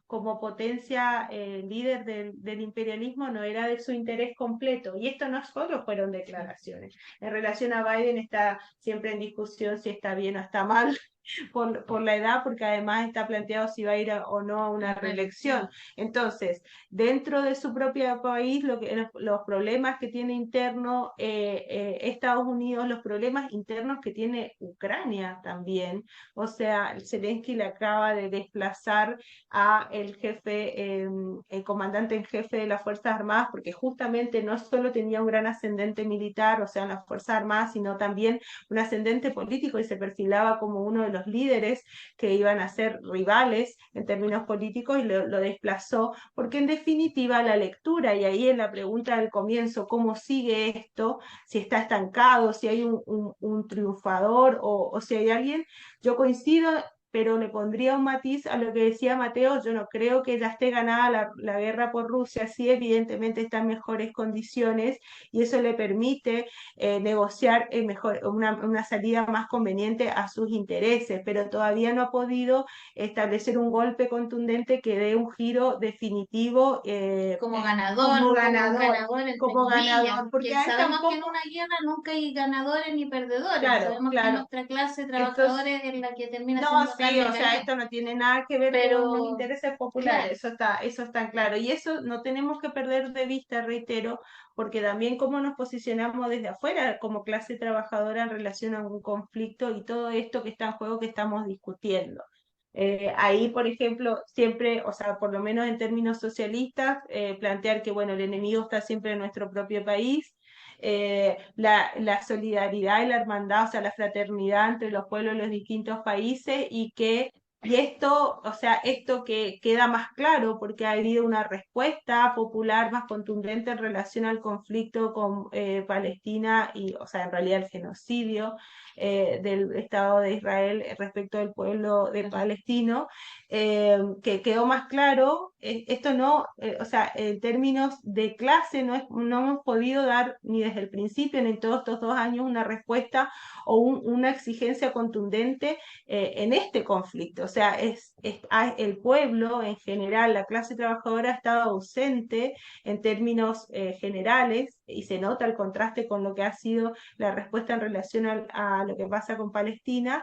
como potencia líder del imperialismo no era de su interés completo. Y esto no solo fueron declaraciones. En relación a Biden está siempre en discusión si está bien o está mal por la edad, porque además está planteado si va a ir o no a una reelección. Entonces, dentro de su propio país, los problemas que tiene interno Estados Unidos, los problemas internos que tiene Ucrania también. O sea, Zelensky le acaba de desplazar a el jefe, el comandante en jefe de las Fuerzas Armadas, porque justamente no solo tenía un gran ascendente militar, o sea, en las Fuerzas Armadas, sino también un ascendente político y se perfilaba como uno de los líderes que iban a ser rivales en términos políticos y lo desplazó, porque en definitiva la lectura, y ahí en la pregunta del comienzo, ¿cómo sigue esto? Si está estancado, si hay un triunfador o si hay alguien, yo coincido, pero le pondría un matiz a lo que decía Mateo. Yo no creo que ya esté ganada la guerra por Rusia, sí evidentemente está en mejores condiciones y eso le permite negociar una salida más conveniente a sus intereses, pero todavía no ha podido establecer un golpe contundente que dé un giro definitivo como como ganador, entre como comillas, ganador, porque porque a él sabemos que en tampoco, una guerra nunca hay ganadores ni perdedores, claro, sabemos que claro, nuestra clase de entonces trabajadores es la que termina no, siendo sí, carne o sea, cañón, esto no tiene nada que ver con los pero intereses populares, claro, eso está claro. Y eso no tenemos que perder de vista, reitero, porque también cómo nos posicionamos desde afuera como clase trabajadora en relación a un conflicto y todo esto que está en juego que estamos discutiendo. Ahí, por ejemplo, siempre, o sea, por lo menos en términos socialistas, plantear que, bueno, el enemigo está siempre en nuestro propio país, la solidaridad y la hermandad, o sea, la fraternidad entre los pueblos de los distintos países y esto, o sea, esto que queda más claro porque ha habido una respuesta popular más contundente en relación al conflicto con Palestina y, o sea, en realidad el genocidio del Estado de Israel respecto del pueblo de palestino, que quedó más claro. Esto no, o sea, en términos de clase no hemos podido dar ni desde el principio ni en todos estos 2 años una respuesta o una exigencia contundente en este conflicto. O sea, el pueblo en general, la clase trabajadora ha estado ausente en términos generales y se nota el contraste con lo que ha sido la respuesta en relación a lo que pasa con Palestina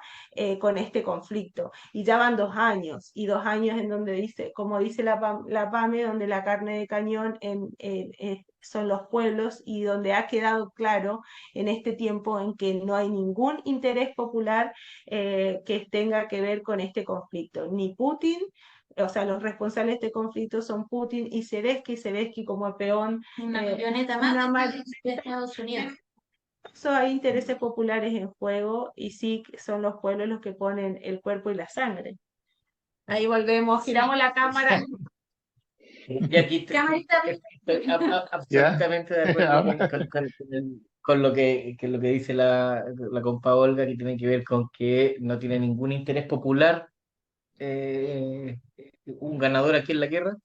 con este conflicto. Y ya van 2 años, y 2 años en donde dice, como dice la PAME, donde la carne de cañón son los pueblos y donde ha quedado claro en este tiempo en que no hay ningún interés popular que tenga que ver con este conflicto. Ni Putin, o sea, los responsables de este conflicto son Putin y Zelensky como peón, una marioneta más una de Estados Unidos. hay intereses populares en juego y sí son los pueblos los que ponen el cuerpo y la sangre. Ahí volvemos, giramos la cámara. Y aquí Camarita, estoy ¿Ya? absolutamente de acuerdo con lo que dice la compa Olga, que tiene que ver con que no tiene ningún interés popular eh, un ganador aquí en la guerra,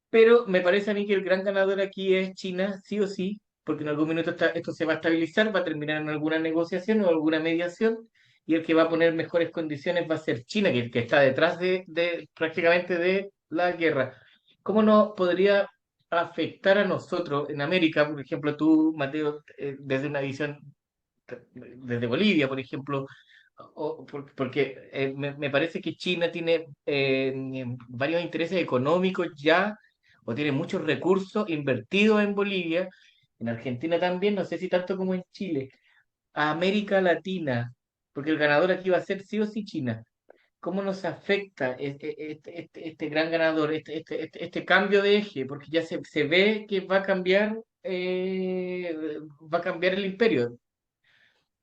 pero me parece a mí que el gran ganador aquí es China, sí o sí, porque en algún minuto esto se va a estabilizar, va a terminar en alguna negociación o alguna mediación, y el que va a poner mejores condiciones va a ser China, que está detrás de prácticamente de la guerra. ¿Cómo nos podría afectar a nosotros en América? Por ejemplo, tú, Mateo, desde una visión, desde Bolivia, por ejemplo, porque me parece que China tiene varios intereses económicos ya, o tiene muchos recursos invertidos en Bolivia, en Argentina también, no sé si tanto como en Chile, a América Latina, porque el ganador aquí va a ser sí o sí China. ¿Cómo nos afecta este gran ganador, este cambio de eje? Porque ya se ve que va a cambiar el imperio.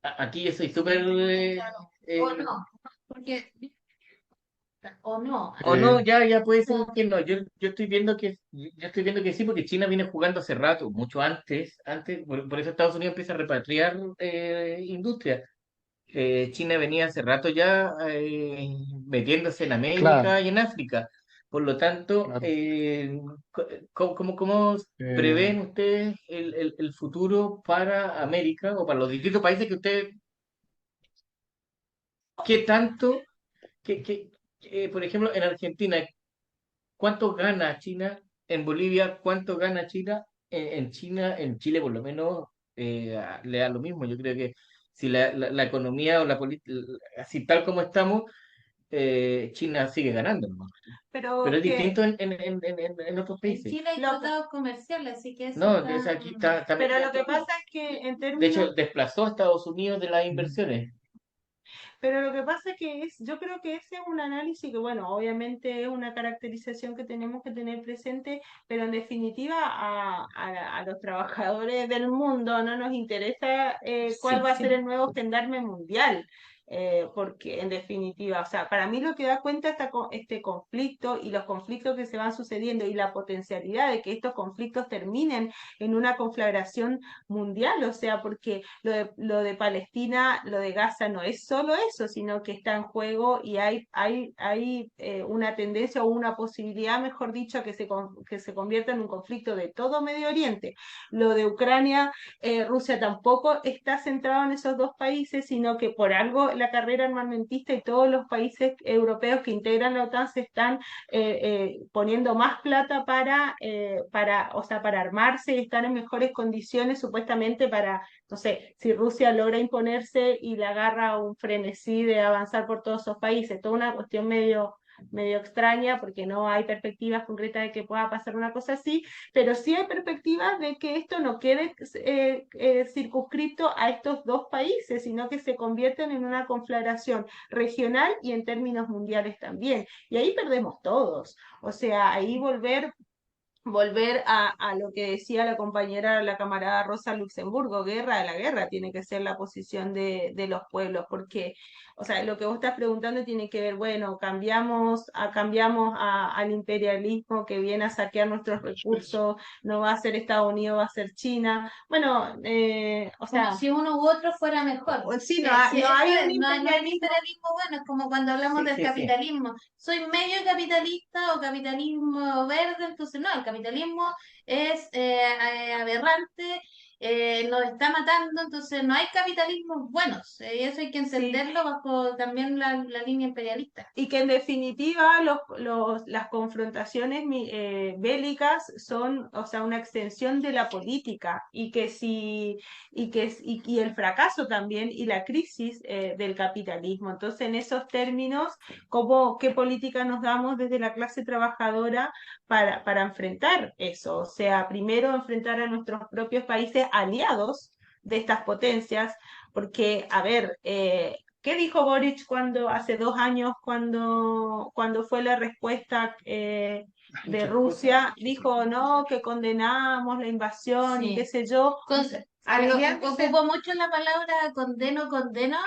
Aquí yo soy súper... o no, porque, o no, o no, Eh, ya puede ser que no. Yo estoy viendo que sí, porque China viene jugando hace rato, mucho antes, por eso Estados Unidos empieza a repatriar industria. China venía hace rato ya metiéndose en claro, América y en África. Por lo tanto, claro. ¿cómo Eh, prevén ustedes el futuro para América o para los distintos países que ustedes, qué tanto, por ejemplo, en Argentina? ¿cuánto gana China? En Bolivia, ¿cuánto gana China? En China, en Chile por lo menos le da lo mismo. Yo creo que si la economía o la política, así tal como estamos, China sigue ganando, ¿no? Pero Pero es que, distinto en otros En países. Chile hay lo, tratados comerciales, así que eso No, o está... sea, aquí está pero lo metido que todo. pasa es que en De términos. hecho, desplazó a Estados Unidos de las inversiones. Pero lo que pasa es que yo creo que ese es un análisis que, bueno, obviamente es una caracterización que tenemos que tener presente, pero en definitiva a los trabajadores del mundo no nos interesa cuál Sí, va a ser sí. el nuevo gendarme mundial. Porque en definitiva, o sea, para mí lo que da cuenta este conflicto y los conflictos que se van sucediendo y la potencialidad de que estos conflictos terminen en una conflagración mundial, o sea, porque lo de Palestina, lo de Gaza no es solo eso, sino que está en juego y hay una tendencia o una posibilidad, mejor dicho, que se convierta en un conflicto de todo Medio Oriente. Lo de Ucrania, Rusia tampoco está centrado en esos dos países, sino que por algo la carrera armamentista y todos los países europeos que integran la OTAN se están poniendo más plata o sea, para armarse y estar en mejores condiciones supuestamente para, no sé, si Rusia logra imponerse y le agarra un frenesí de avanzar por todos esos países, toda una cuestión medio extraña porque no hay perspectivas concretas de que pueda pasar una cosa así, pero sí hay perspectivas de que esto no quede circunscripto a estos dos países, sino que se convierten en una conflagración regional y en términos mundiales también. Y ahí perdemos todos. O sea, ahí volver a lo que decía la compañera, la camarada Rosa Luxemburgo, guerra de la guerra, tiene que ser la posición de los pueblos, porque, o sea, lo que vos estás preguntando tiene que ver, bueno, al imperialismo que viene a saquear nuestros recursos, no va a ser Estados Unidos, va a ser China, bueno, o Como sea, si uno u otro fuera mejor. sí, no, Sí, no eso hay un es, no hay un imperialismo. imperialismo bueno, es como cuando hablamos Sí, del sí, sí. capitalismo. Soy medio capitalista o capitalismo verde, entonces no, el capitalismo es aberrante, nos está matando, entonces no hay capitalismos buenos. Y eso hay que Sí, entenderlo bajo también la línea imperialista. y que en definitiva las confrontaciones bélicas son, o sea, una extensión de la política y el fracaso también y la crisis del capitalismo. Entonces, en esos términos, ¿qué política nos damos desde la clase trabajadora para enfrentar eso? O sea, primero enfrentar a nuestros propios países aliados de estas potencias, porque, a ver, ¿qué dijo Boric hace 2 años, cuando fue la respuesta de Muchas cosas. Rusia? Dijo, no, que condenamos la invasión y qué Sí. sé yo. Aliándose. Ocupo mucho la palabra condeno, condeno,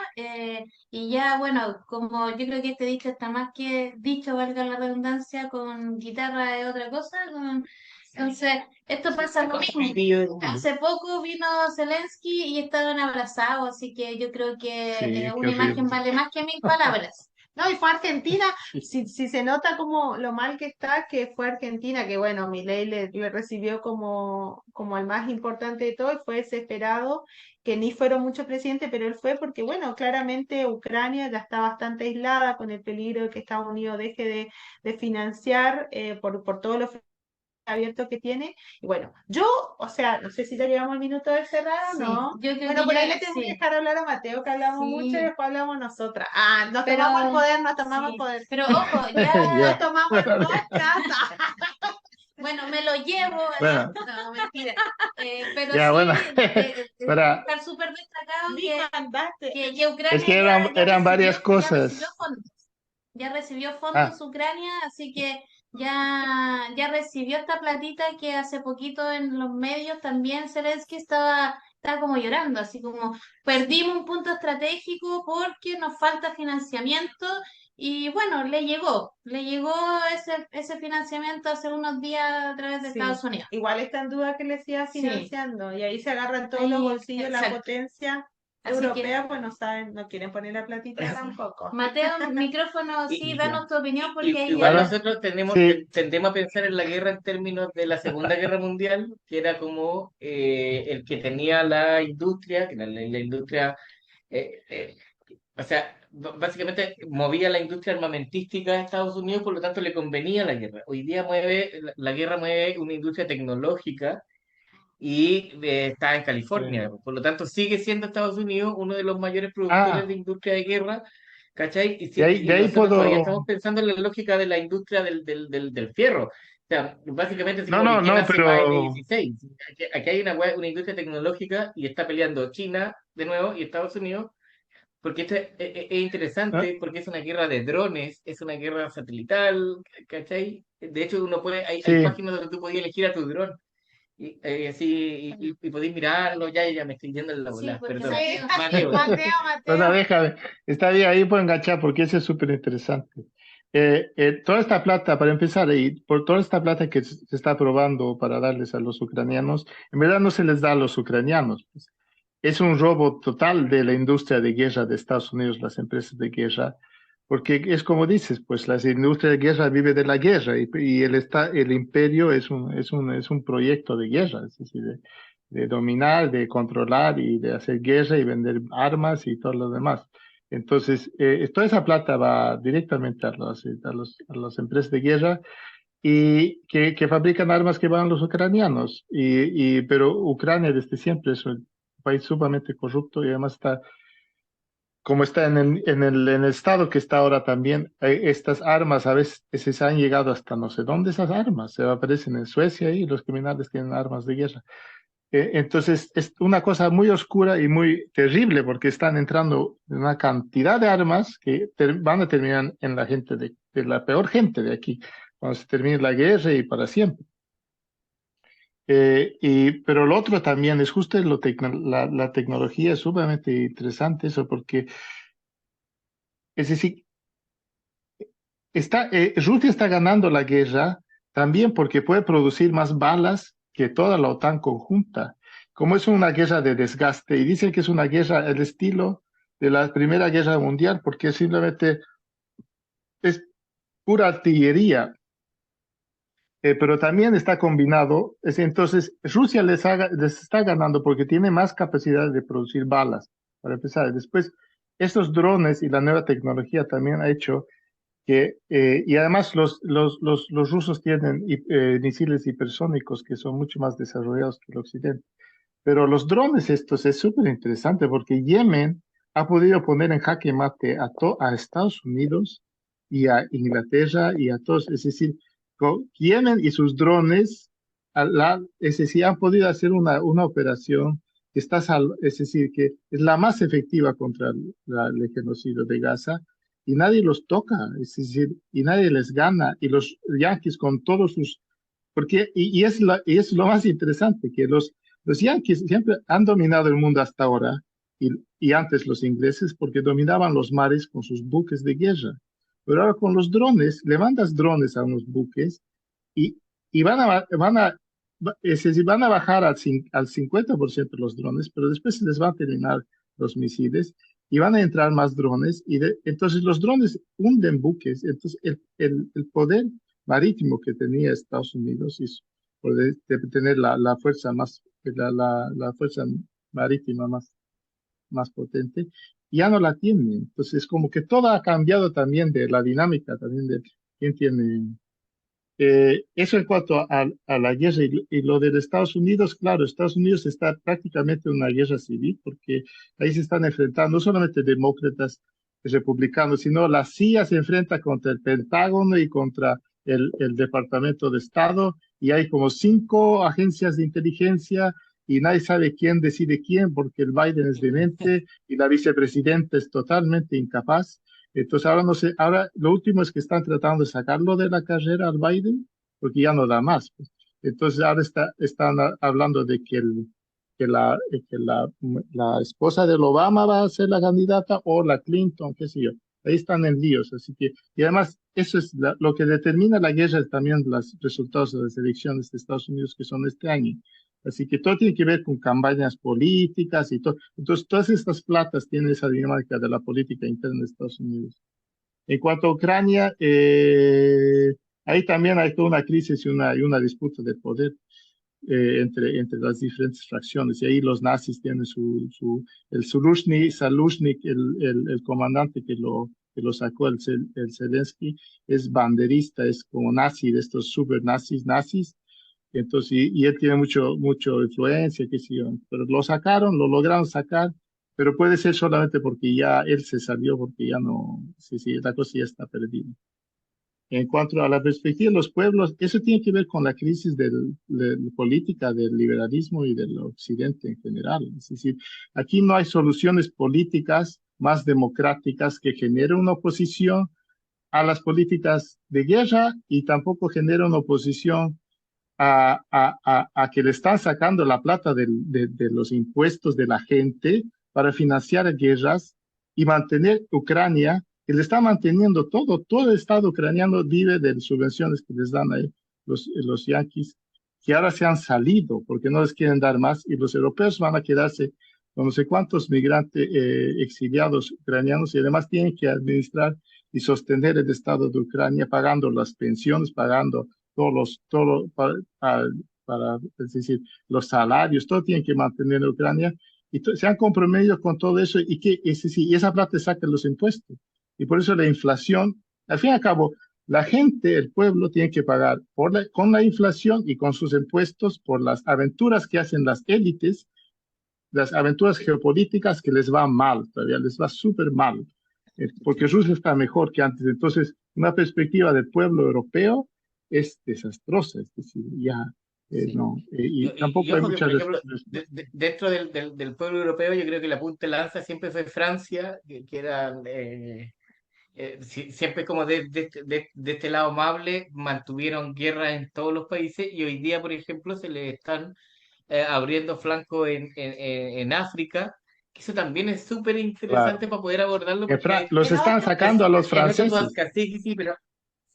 y ya, bueno, como yo creo que este dicho está más que dicho, valga la redundancia, con guitarra es otra cosa, entonces, esto Sí, pasa lo con mismo. pitillo de fondo. Hace poco vino Zelensky y estaban abrazados, así que yo creo que Sí, qué una imagen horrible. vale más que 1000 palabras. No, y fue Argentina, si se nota como lo mal que está, que fue Argentina, que bueno, Milei le recibió como el más importante de todo y fue desesperado, que ni fueron muchos presidentes, pero él fue porque, bueno, claramente Ucrania ya está bastante aislada con el peligro de que Estados Unidos deje de financiar por todos los abierto que tiene. Y bueno, o sea, no sé si ya llegamos al minuto de cerrar o Sí, no. yo creo Bueno, que por ahí ya, le tengo que sí, dejar hablar a Mateo, que hablamos mucho y sí, después hablamos nosotras. Ah, nos tomamos el pero poder, nos tomamos el sí, poder. pero ojo, ya, Nos Ya. tomamos el podcast. bueno, me lo llevo, Bueno, no, mentira. Pero ya, sí, bueno. Para, dejar súper destacado Ni mandaste. que es Ucrania que eran varias ya recibió cosas. fondos. Ya recibió fondos Ah, Ucrania, así que ya recibió esta platita que hace poquito en los medios también Zelensky estaba como llorando, así como perdimos un punto estratégico porque nos falta financiamiento y bueno, le llegó ese financiamiento hace unos días a través de Sí, Estados Unidos. igual está en duda que le siga Sí, financiando y ahí se agarran todos los ahí, bolsillos, la exacto. potencia Así que, europea, pues no saben, no quieren poner la platita tampoco. Mateo, micrófono, sí, Y, danos tu opinión porque ahí igual claro. nosotros Sí, tendemos a pensar en la guerra en términos de la Segunda Guerra Mundial, que era como el que tenía la industria, que la industria, eh, eh, O sea, básicamente movía la industria armamentística de Estados Unidos, por lo tanto le convenía la guerra. Hoy día la guerra mueve una industria tecnológica y está en California. Eh, Por lo tanto, sigue siendo Estados Unidos uno de los mayores productores de ah, industria de guerra, ¿cachai? de Y ahí nosotros todavía estamos puedo... pensando en la lógica de la industria del fierro. O sea, básicamente así No, como que no, quién no, hace más pero... F-16. Aquí hay una industria tecnológica y está peleando China de nuevo y Estados Unidos, porque esto es ah, interesante, porque es una guerra de drones, es una guerra satelital, ¿cachai? De hecho, hay sí, páginas donde tú podías elegir a tu dron así, y podéis mirarlo, ya me estoy yendo en la Sí, bola, porque perdón. Sí, Mateo. Mateo, Mateo, bueno, Mateo. déjame. Está bien, ahí puedo enganchar porque eso es súper interesante. Toda esta plata, para empezar, y por toda esta plata que se está aprobando para darles a los ucranianos, en verdad no se les da a los ucranianos, pues. Es un robo total de la industria de guerra de Estados Unidos, las empresas de guerra, porque es como dices, pues la industria de guerra vive de la guerra y el imperio es un proyecto de guerra, es decir, de dominar, de controlar y de hacer guerra y vender armas y todo lo demás. Entonces, toda esa plata va directamente a las empresas de guerra y que fabrican armas que van a los ucranianos. Pero Ucrania desde siempre es un país sumamente corrupto y además está, como está en el estado que está ahora también, estas armas a veces han llegado hasta no sé dónde esas armas, se aparecen en Suecia y los criminales tienen armas de guerra. Entonces es una cosa muy oscura y muy terrible porque están entrando una cantidad de armas que van a terminar en la gente de la peor gente de aquí, cuando se termine la guerra y para siempre. Pero lo otro también es justo la tecnología, es sumamente interesante eso, porque, es decir, Rusia está ganando la guerra también porque puede producir más balas que toda la OTAN conjunta. Como es una guerra de desgaste, y dicen que es una guerra al estilo de la Primera Guerra Mundial, porque simplemente es pura artillería, pero también está combinado. Entonces, Rusia les está ganando porque tiene más capacidad de producir balas, para empezar. Después, estos drones y la nueva tecnología también ha hecho y además los rusos tienen misiles hipersónicos que son mucho más desarrollados que el occidente. Pero los drones estos es súper interesante porque Yemen ha podido poner en jaque mate a Estados Unidos y a Inglaterra y a todos. Es decir, Yemen y sus drones, es decir, han podido hacer una operación que es decir, que es la más efectiva contra el genocidio de Gaza y nadie los toca, es decir, y nadie les gana. Y los yanquis con todos sus... y es lo más interesante, que los yanquis siempre han dominado el mundo hasta ahora, y antes los ingleses, porque dominaban los mares con sus buques de guerra. Pero ahora con los drones, le mandas drones a unos buques y, y es decir, van a bajar al 50% los drones, pero después se les va a terminar los misiles y van a entrar más drones. Entonces los drones hunden buques. Entonces el poder marítimo que tenía Estados Unidos y poder de tener la fuerza la fuerza marítima más potente, ya no la tiene. Entonces, como que todo ha cambiado también de la dinámica también de quién tiene. Eso en cuanto a la guerra y lo de Estados Unidos, claro, Estados Unidos está prácticamente en una guerra civil porque ahí se están enfrentando no solamente demócratas y republicanos, sino la CIA se enfrenta contra el Pentágono y contra el Departamento de Estado y hay como 5 agencias de inteligencia y nadie sabe quién decide quién porque el Biden es demente y la vicepresidenta es totalmente incapaz. Entonces ahora no sé, ahora lo último es que están tratando de sacarlo de la carrera al Biden, porque ya no da más, pues. Entonces ahora están hablando de la esposa del Obama va a ser la candidata o la Clinton, qué sé yo. Ahí están en líos, así que, y además eso es lo que determina la guerra, es también los resultados de las elecciones de Estados Unidos que son este año. Así que todo tiene que ver con campañas políticas y todo. Entonces, todas estas platas tienen esa dinámica de la política interna de Estados Unidos. En cuanto a Ucrania, ahí también hay toda una crisis y una disputa de poder. entre las diferentes fracciones. Y ahí los nazis tienen el Salushnik, el comandante que lo sacó, el Zelensky, es banderista, es como nazi, de estos super nazis. Entonces, y él tiene mucho influencia, qué sé yo. Pero lo sacaron, lo lograron sacar, pero puede ser solamente porque ya él se salió, porque ya no, sí, la cosa ya está perdida. En cuanto a la perspectiva de los pueblos, eso tiene que ver con la crisis de política del liberalismo y del occidente en general. Es decir, aquí no hay soluciones políticas más democráticas que generen una oposición a las políticas de guerra y tampoco genera una oposición a que le están sacando la plata de los impuestos de la gente para financiar guerras y mantener Ucrania, que le está manteniendo todo el Estado ucraniano vive de subvenciones que les dan ahí los yanquis, que ahora se han salido porque no les quieren dar más y los europeos van a quedarse con no sé cuántos migrantes exiliados ucranianos y además tienen que administrar y sostener el Estado de Ucrania pagando las pensiones, pagando es decir, los salarios, todo tienen que mantener en Ucrania, y se han comprometido con todo eso, es decir, y esa plata saca los impuestos, y por eso la inflación, al fin y al cabo, la gente, el pueblo, tiene que pagar con la inflación y con sus impuestos por las aventuras que hacen las élites, las aventuras geopolíticas que les va mal, todavía les va súper mal, porque Rusia está mejor que antes. Entonces, una perspectiva del pueblo europeo es desastrosa, es decir, ya Sí. no, y Y tampoco hay ojo que, por muchas ejemplo, dentro del pueblo europeo, yo creo que la punta de lanza siempre fue Francia, que era siempre como de este lado amable, mantuvieron guerra en todos los países y hoy día, por ejemplo, se le están abriendo flanco en África, que eso también es súper interesante claro. para poder abordarlo porque Los están es, sacando a los en otro franceses. podcast, sí,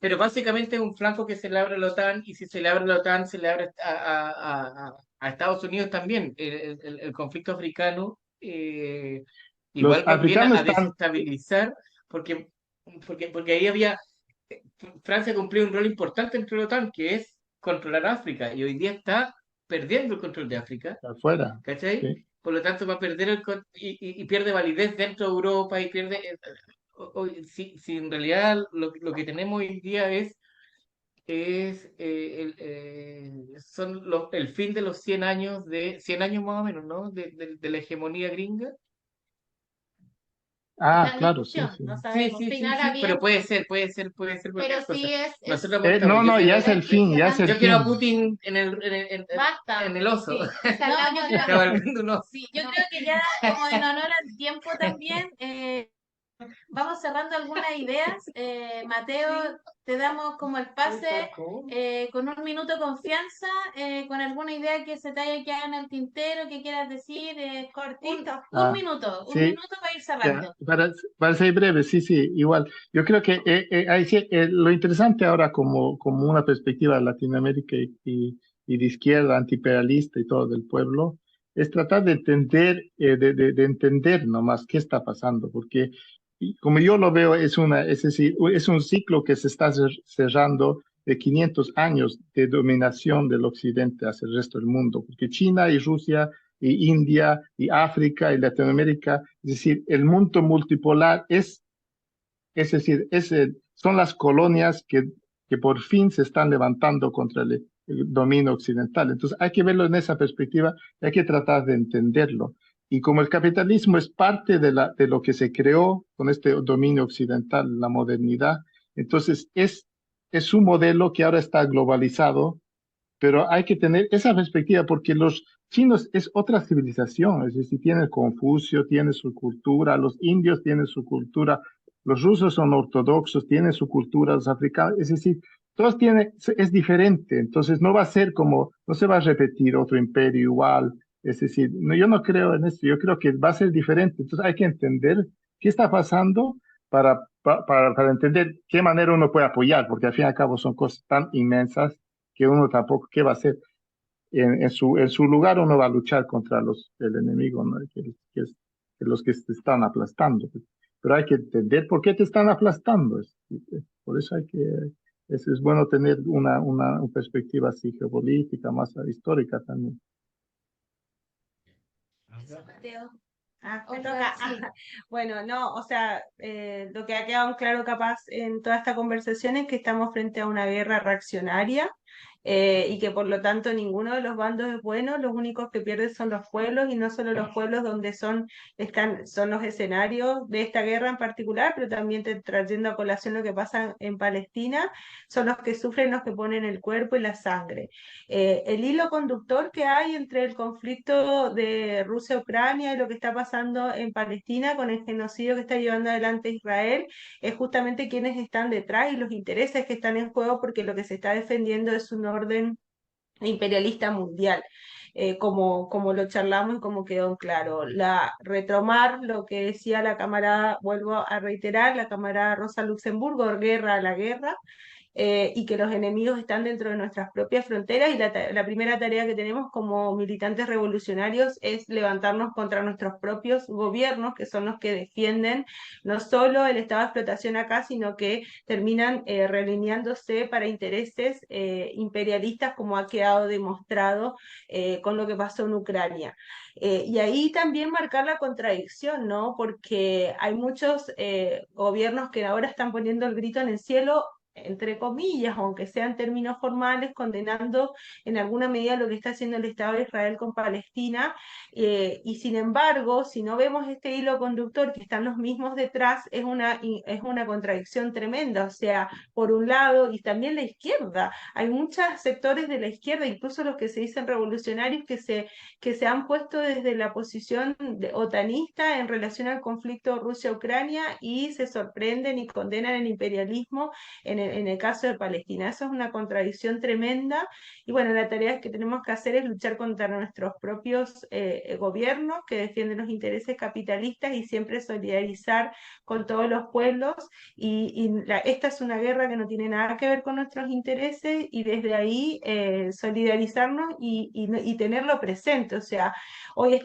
pero básicamente es un flanco que se le abre a la OTAN y si se le abre a la OTAN se le abre a Estados Unidos también. El conflicto africano Los igual viene africanos a están, desestabilizar porque, porque ahí había, Francia cumplió un rol importante dentro de la OTAN que es controlar África y hoy día está perdiendo el control de África. afuera, ¿Cachai? ¿sí? Por lo tanto, va a perder y pierde validez dentro de Europa y pierde. Si en realidad lo que tenemos hoy en día son el fin de los 100 años, 100 años más o menos, ¿no? De la hegemonía gringa. Ah, Está en claro, sí, discusión, sí. no Sí, sabemos. sí, Si no sí, era sí, pero bien, puede ser pero cualquier cosa. sí Nosotros No, apuntamos, no, ya es el fin, ya es el yo quiero a fin. Putin basta. en el oso, Sí. No, yo creo, cabalgando un oso. sí, yo creo que ya como en honor al tiempo también, vamos cerrando algunas ideas. Mateo, te damos como el pase con un minuto de confianza, con alguna idea que se te haya quedado en el tintero, que quieras decir. Cortito. Un Ah, minuto, sí, para ir ya, cerrando. para ser breve, sí, sí, igual. Yo creo que ahí sí, lo interesante ahora como una perspectiva de Latinoamérica y de izquierda, antiimperialista y todo del pueblo, es tratar de entender, de entender nomás qué está pasando, porque como yo lo veo, es decir, es un ciclo que se está cerrando de 500 años de dominación del occidente hacia el resto del mundo, porque China y Rusia y India y África y Latinoamérica, es decir, el mundo multipolar es decir, son las colonias que por fin se están levantando contra el dominio occidental. Entonces hay que verlo en esa perspectiva y hay que tratar de entenderlo. Y como el capitalismo es parte de lo que se creó con este dominio occidental, la modernidad, entonces es un modelo que ahora está globalizado, pero hay que tener esa perspectiva porque los chinos es otra civilización, es decir, tiene Confucio, tiene su cultura, los indios tienen su cultura, los rusos son ortodoxos, tienen su cultura, los africanos, es decir, todos tienen, es diferente, entonces no va a ser como, no se va a repetir otro imperio igual, es decir, no, yo no creo en esto, yo creo que va a ser diferente, entonces hay que entender qué está pasando para entender qué manera uno puede apoyar, porque al fin y al cabo son cosas tan inmensas que uno tampoco, ¿qué va a hacer? En su lugar uno va a luchar contra el enemigo, ¿no? Que los que te están aplastando. Pero hay que entender por qué te están aplastando. Por eso hay que Es bueno tener una perspectiva así geopolítica, más histórica también. Mateo. Ah, me Olga, toca. sí. Bueno, no, o sea, lo que ha quedado claro capaz en toda esta conversación es que estamos frente a una guerra reaccionaria, y que por lo tanto ninguno de los bandos es bueno, los únicos que pierden son los pueblos, y no solo los pueblos donde son los escenarios de esta guerra en particular, pero también trayendo a colación lo que pasa en Palestina, son los que sufren, los que ponen el cuerpo y la sangre. El hilo conductor que hay entre el conflicto de Rusia-Ucrania y lo que está pasando en Palestina con el genocidio que está llevando adelante Israel es justamente quienes están detrás y los intereses que están en juego, porque lo que se está defendiendo es un orden imperialista mundial. Como lo charlamos y como quedó en claro. Retomar lo que decía la camarada, vuelvo a reiterar, la camarada Rosa Luxemburgo, guerra a la guerra, y que los enemigos están dentro de nuestras propias fronteras, y la primera tarea que tenemos como militantes revolucionarios es levantarnos contra nuestros propios gobiernos, que son los que defienden no solo el estado de explotación acá, sino que terminan realineándose para intereses imperialistas, como ha quedado demostrado con lo que pasó en Ucrania. Y ahí también marcar la contradicción, ¿no? Porque hay muchos gobiernos que ahora están poniendo el grito en el cielo, entre comillas, aunque sean términos formales, condenando en alguna medida lo que está haciendo el Estado de Israel con Palestina, y sin embargo, si no vemos este hilo conductor, que están los mismos detrás, es una contradicción tremenda. O sea, por un lado, y también la izquierda, hay muchos sectores de la izquierda, incluso los que se dicen revolucionarios, que se han puesto desde la posición otanista en relación al conflicto Rusia-Ucrania, y se sorprenden y condenan el imperialismo en el caso de Palestina. Eso es una contradicción tremenda, y bueno, la tarea que tenemos que hacer es luchar contra nuestros propios gobiernos que defienden los intereses capitalistas, y siempre solidarizar con todos los pueblos, esta es una guerra que no tiene nada que ver con nuestros intereses, y desde ahí solidarizarnos y tenerlo presente. O sea, hoy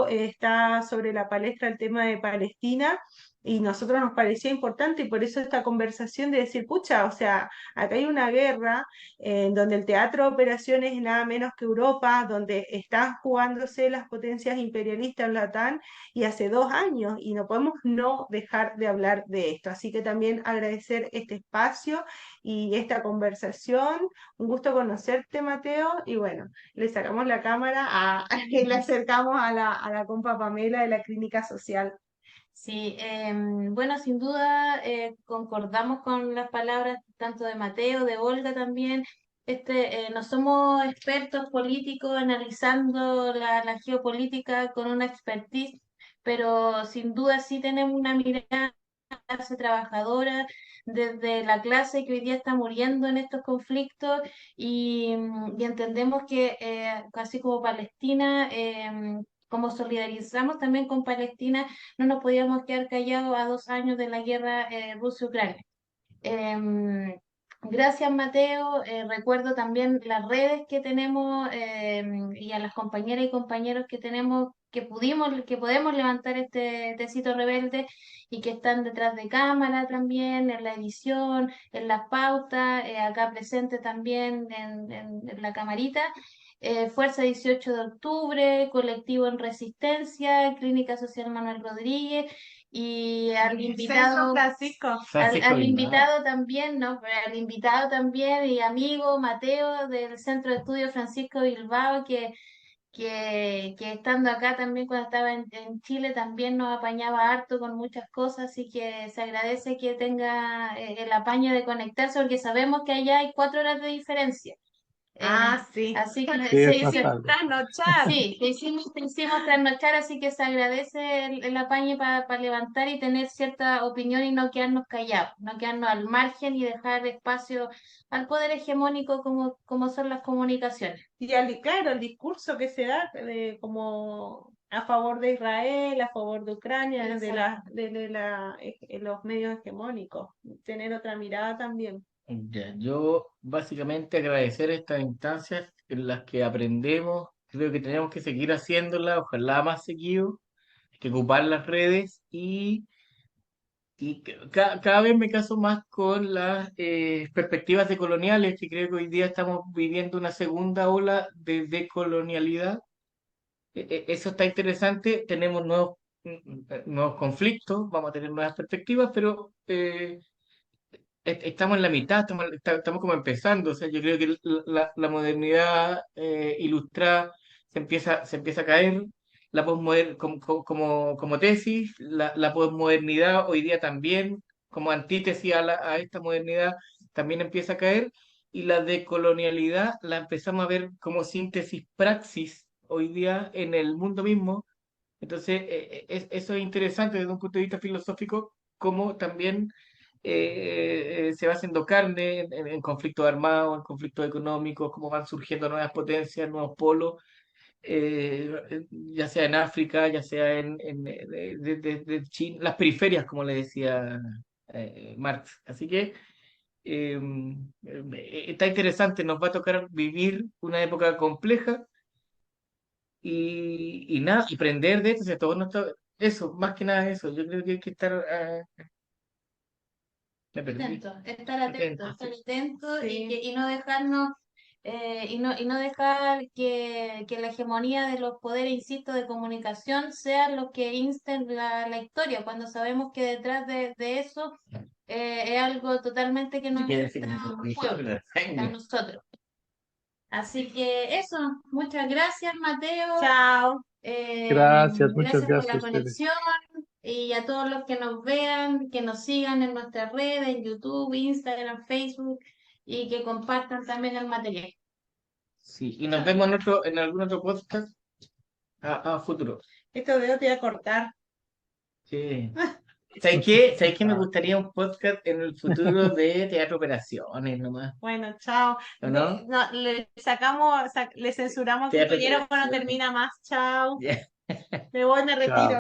está sobre la palestra el tema de Palestina, y nosotros nos parecía importante, y por eso esta conversación de decir, pucha, o sea, acá hay una guerra en donde el teatro de operaciones es nada menos que Europa, donde están jugándose las potencias imperialistas, la OTAN, y hace 2 años, y no podemos no dejar de hablar de esto. Así que también agradecer este espacio y esta conversación. Un gusto conocerte, Mateo, y bueno, le sacamos la cámara y le acercamos a la compa Pamela de la Clínica Social. Sí, bueno, sin duda concordamos con las palabras tanto de Mateo, de Olga también. No somos expertos políticos analizando la geopolítica con una expertise, pero sin duda sí tenemos una mirada clase trabajadora, desde la clase que hoy día está muriendo en estos conflictos, y entendemos que así como Palestina, como solidarizamos también con Palestina, no nos podíamos quedar callados a 2 años de la guerra Rusia-Ucrania. Gracias, Mateo. Recuerdo también las redes que tenemos, y a las compañeras y compañeros que tenemos, que podemos levantar este Tecito Rebelde, y que están detrás de cámara también, en la edición, en las pautas, acá presente también en la camarita. Fuerza 18 de Octubre, Colectivo en Resistencia, Clínica Social Manuel Rodríguez, y al invitado, Francisco al Bilbao. invitado también, ¿no? Al invitado también y amigo Mateo del Centro de Estudios Francisco Bilbao, que estando acá también cuando estaba en Chile también nos apañaba harto con muchas cosas, así que se agradece que tenga el apaño de conectarse, porque sabemos que allá hay 4 horas de diferencia. Sí. Así que Sí, es sí, más sí, tarde. Trasnochar. sí, te hicimos trasnochar, así que se agradece el apaño para levantar y tener cierta opinión, y no quedarnos callados, no quedarnos al margen, y dejar espacio al poder hegemónico como son las comunicaciones. Y claro, el discurso que se da como a favor de Israel, a favor de Ucrania, los medios hegemónicos, tener otra mirada también. Ya, yo básicamente agradecer estas instancias en las que aprendemos, creo que tenemos que seguir haciéndolas, ojalá más seguido, hay que ocupar las redes y Y cada vez me caso más con las perspectivas decoloniales, que creo que hoy día estamos viviendo una segunda ola de decolonialidad. Eso está interesante, tenemos nuevos conflictos, vamos a tener nuevas perspectivas, pero estamos en la mitad, estamos como empezando. O sea, yo creo que la modernidad ilustrada se empieza a caer, la como tesis, la posmodernidad hoy día también, como antítesis a esta modernidad, también empieza a caer, y la decolonialidad la empezamos a ver como síntesis praxis hoy día en el mundo mismo. Entonces, eso es interesante desde un punto de vista filosófico, como también se va haciendo carne en conflictos armados, en conflictos económicos, cómo van surgiendo nuevas potencias, nuevos polos, ya sea en África, ya sea de China, las periferias, como le decía Marx. Así que está interesante, nos va a tocar vivir una época compleja y nada, aprender de esto, o sea, todo eso, más que nada eso, yo creo que hay que estar, me perdí, atento, Estar sí. atento Sí. y no dejarnos, y no dejar que la hegemonía de los poderes, insisto, de comunicación sea lo que insten la historia, cuando sabemos que detrás de eso es algo totalmente que nos Quiere afecta decir, a un mejor pueblo, la a sangre. nosotros. Así que eso, muchas gracias, Mateo. Chao. Gracias, muchas Gracias por gracias a la ustedes. conexión y a todos los que nos vean, que nos sigan en nuestras redes, en YouTube, Instagram, Facebook y que compartan también el material. Sí, y nos vemos en algún otro podcast a futuro. Estos dedos te voy a cortar. Sí. ¿Sabes qué? ¿Sabes qué? Me Ah, gustaría un podcast en el futuro de teatro operaciones nomás, Bueno, chao. ¿o no? No, le sacamos, le censuramos al Teatro compañero cuando operaciones. termina más. Chao. Ya. Me voy, me retiro. chao.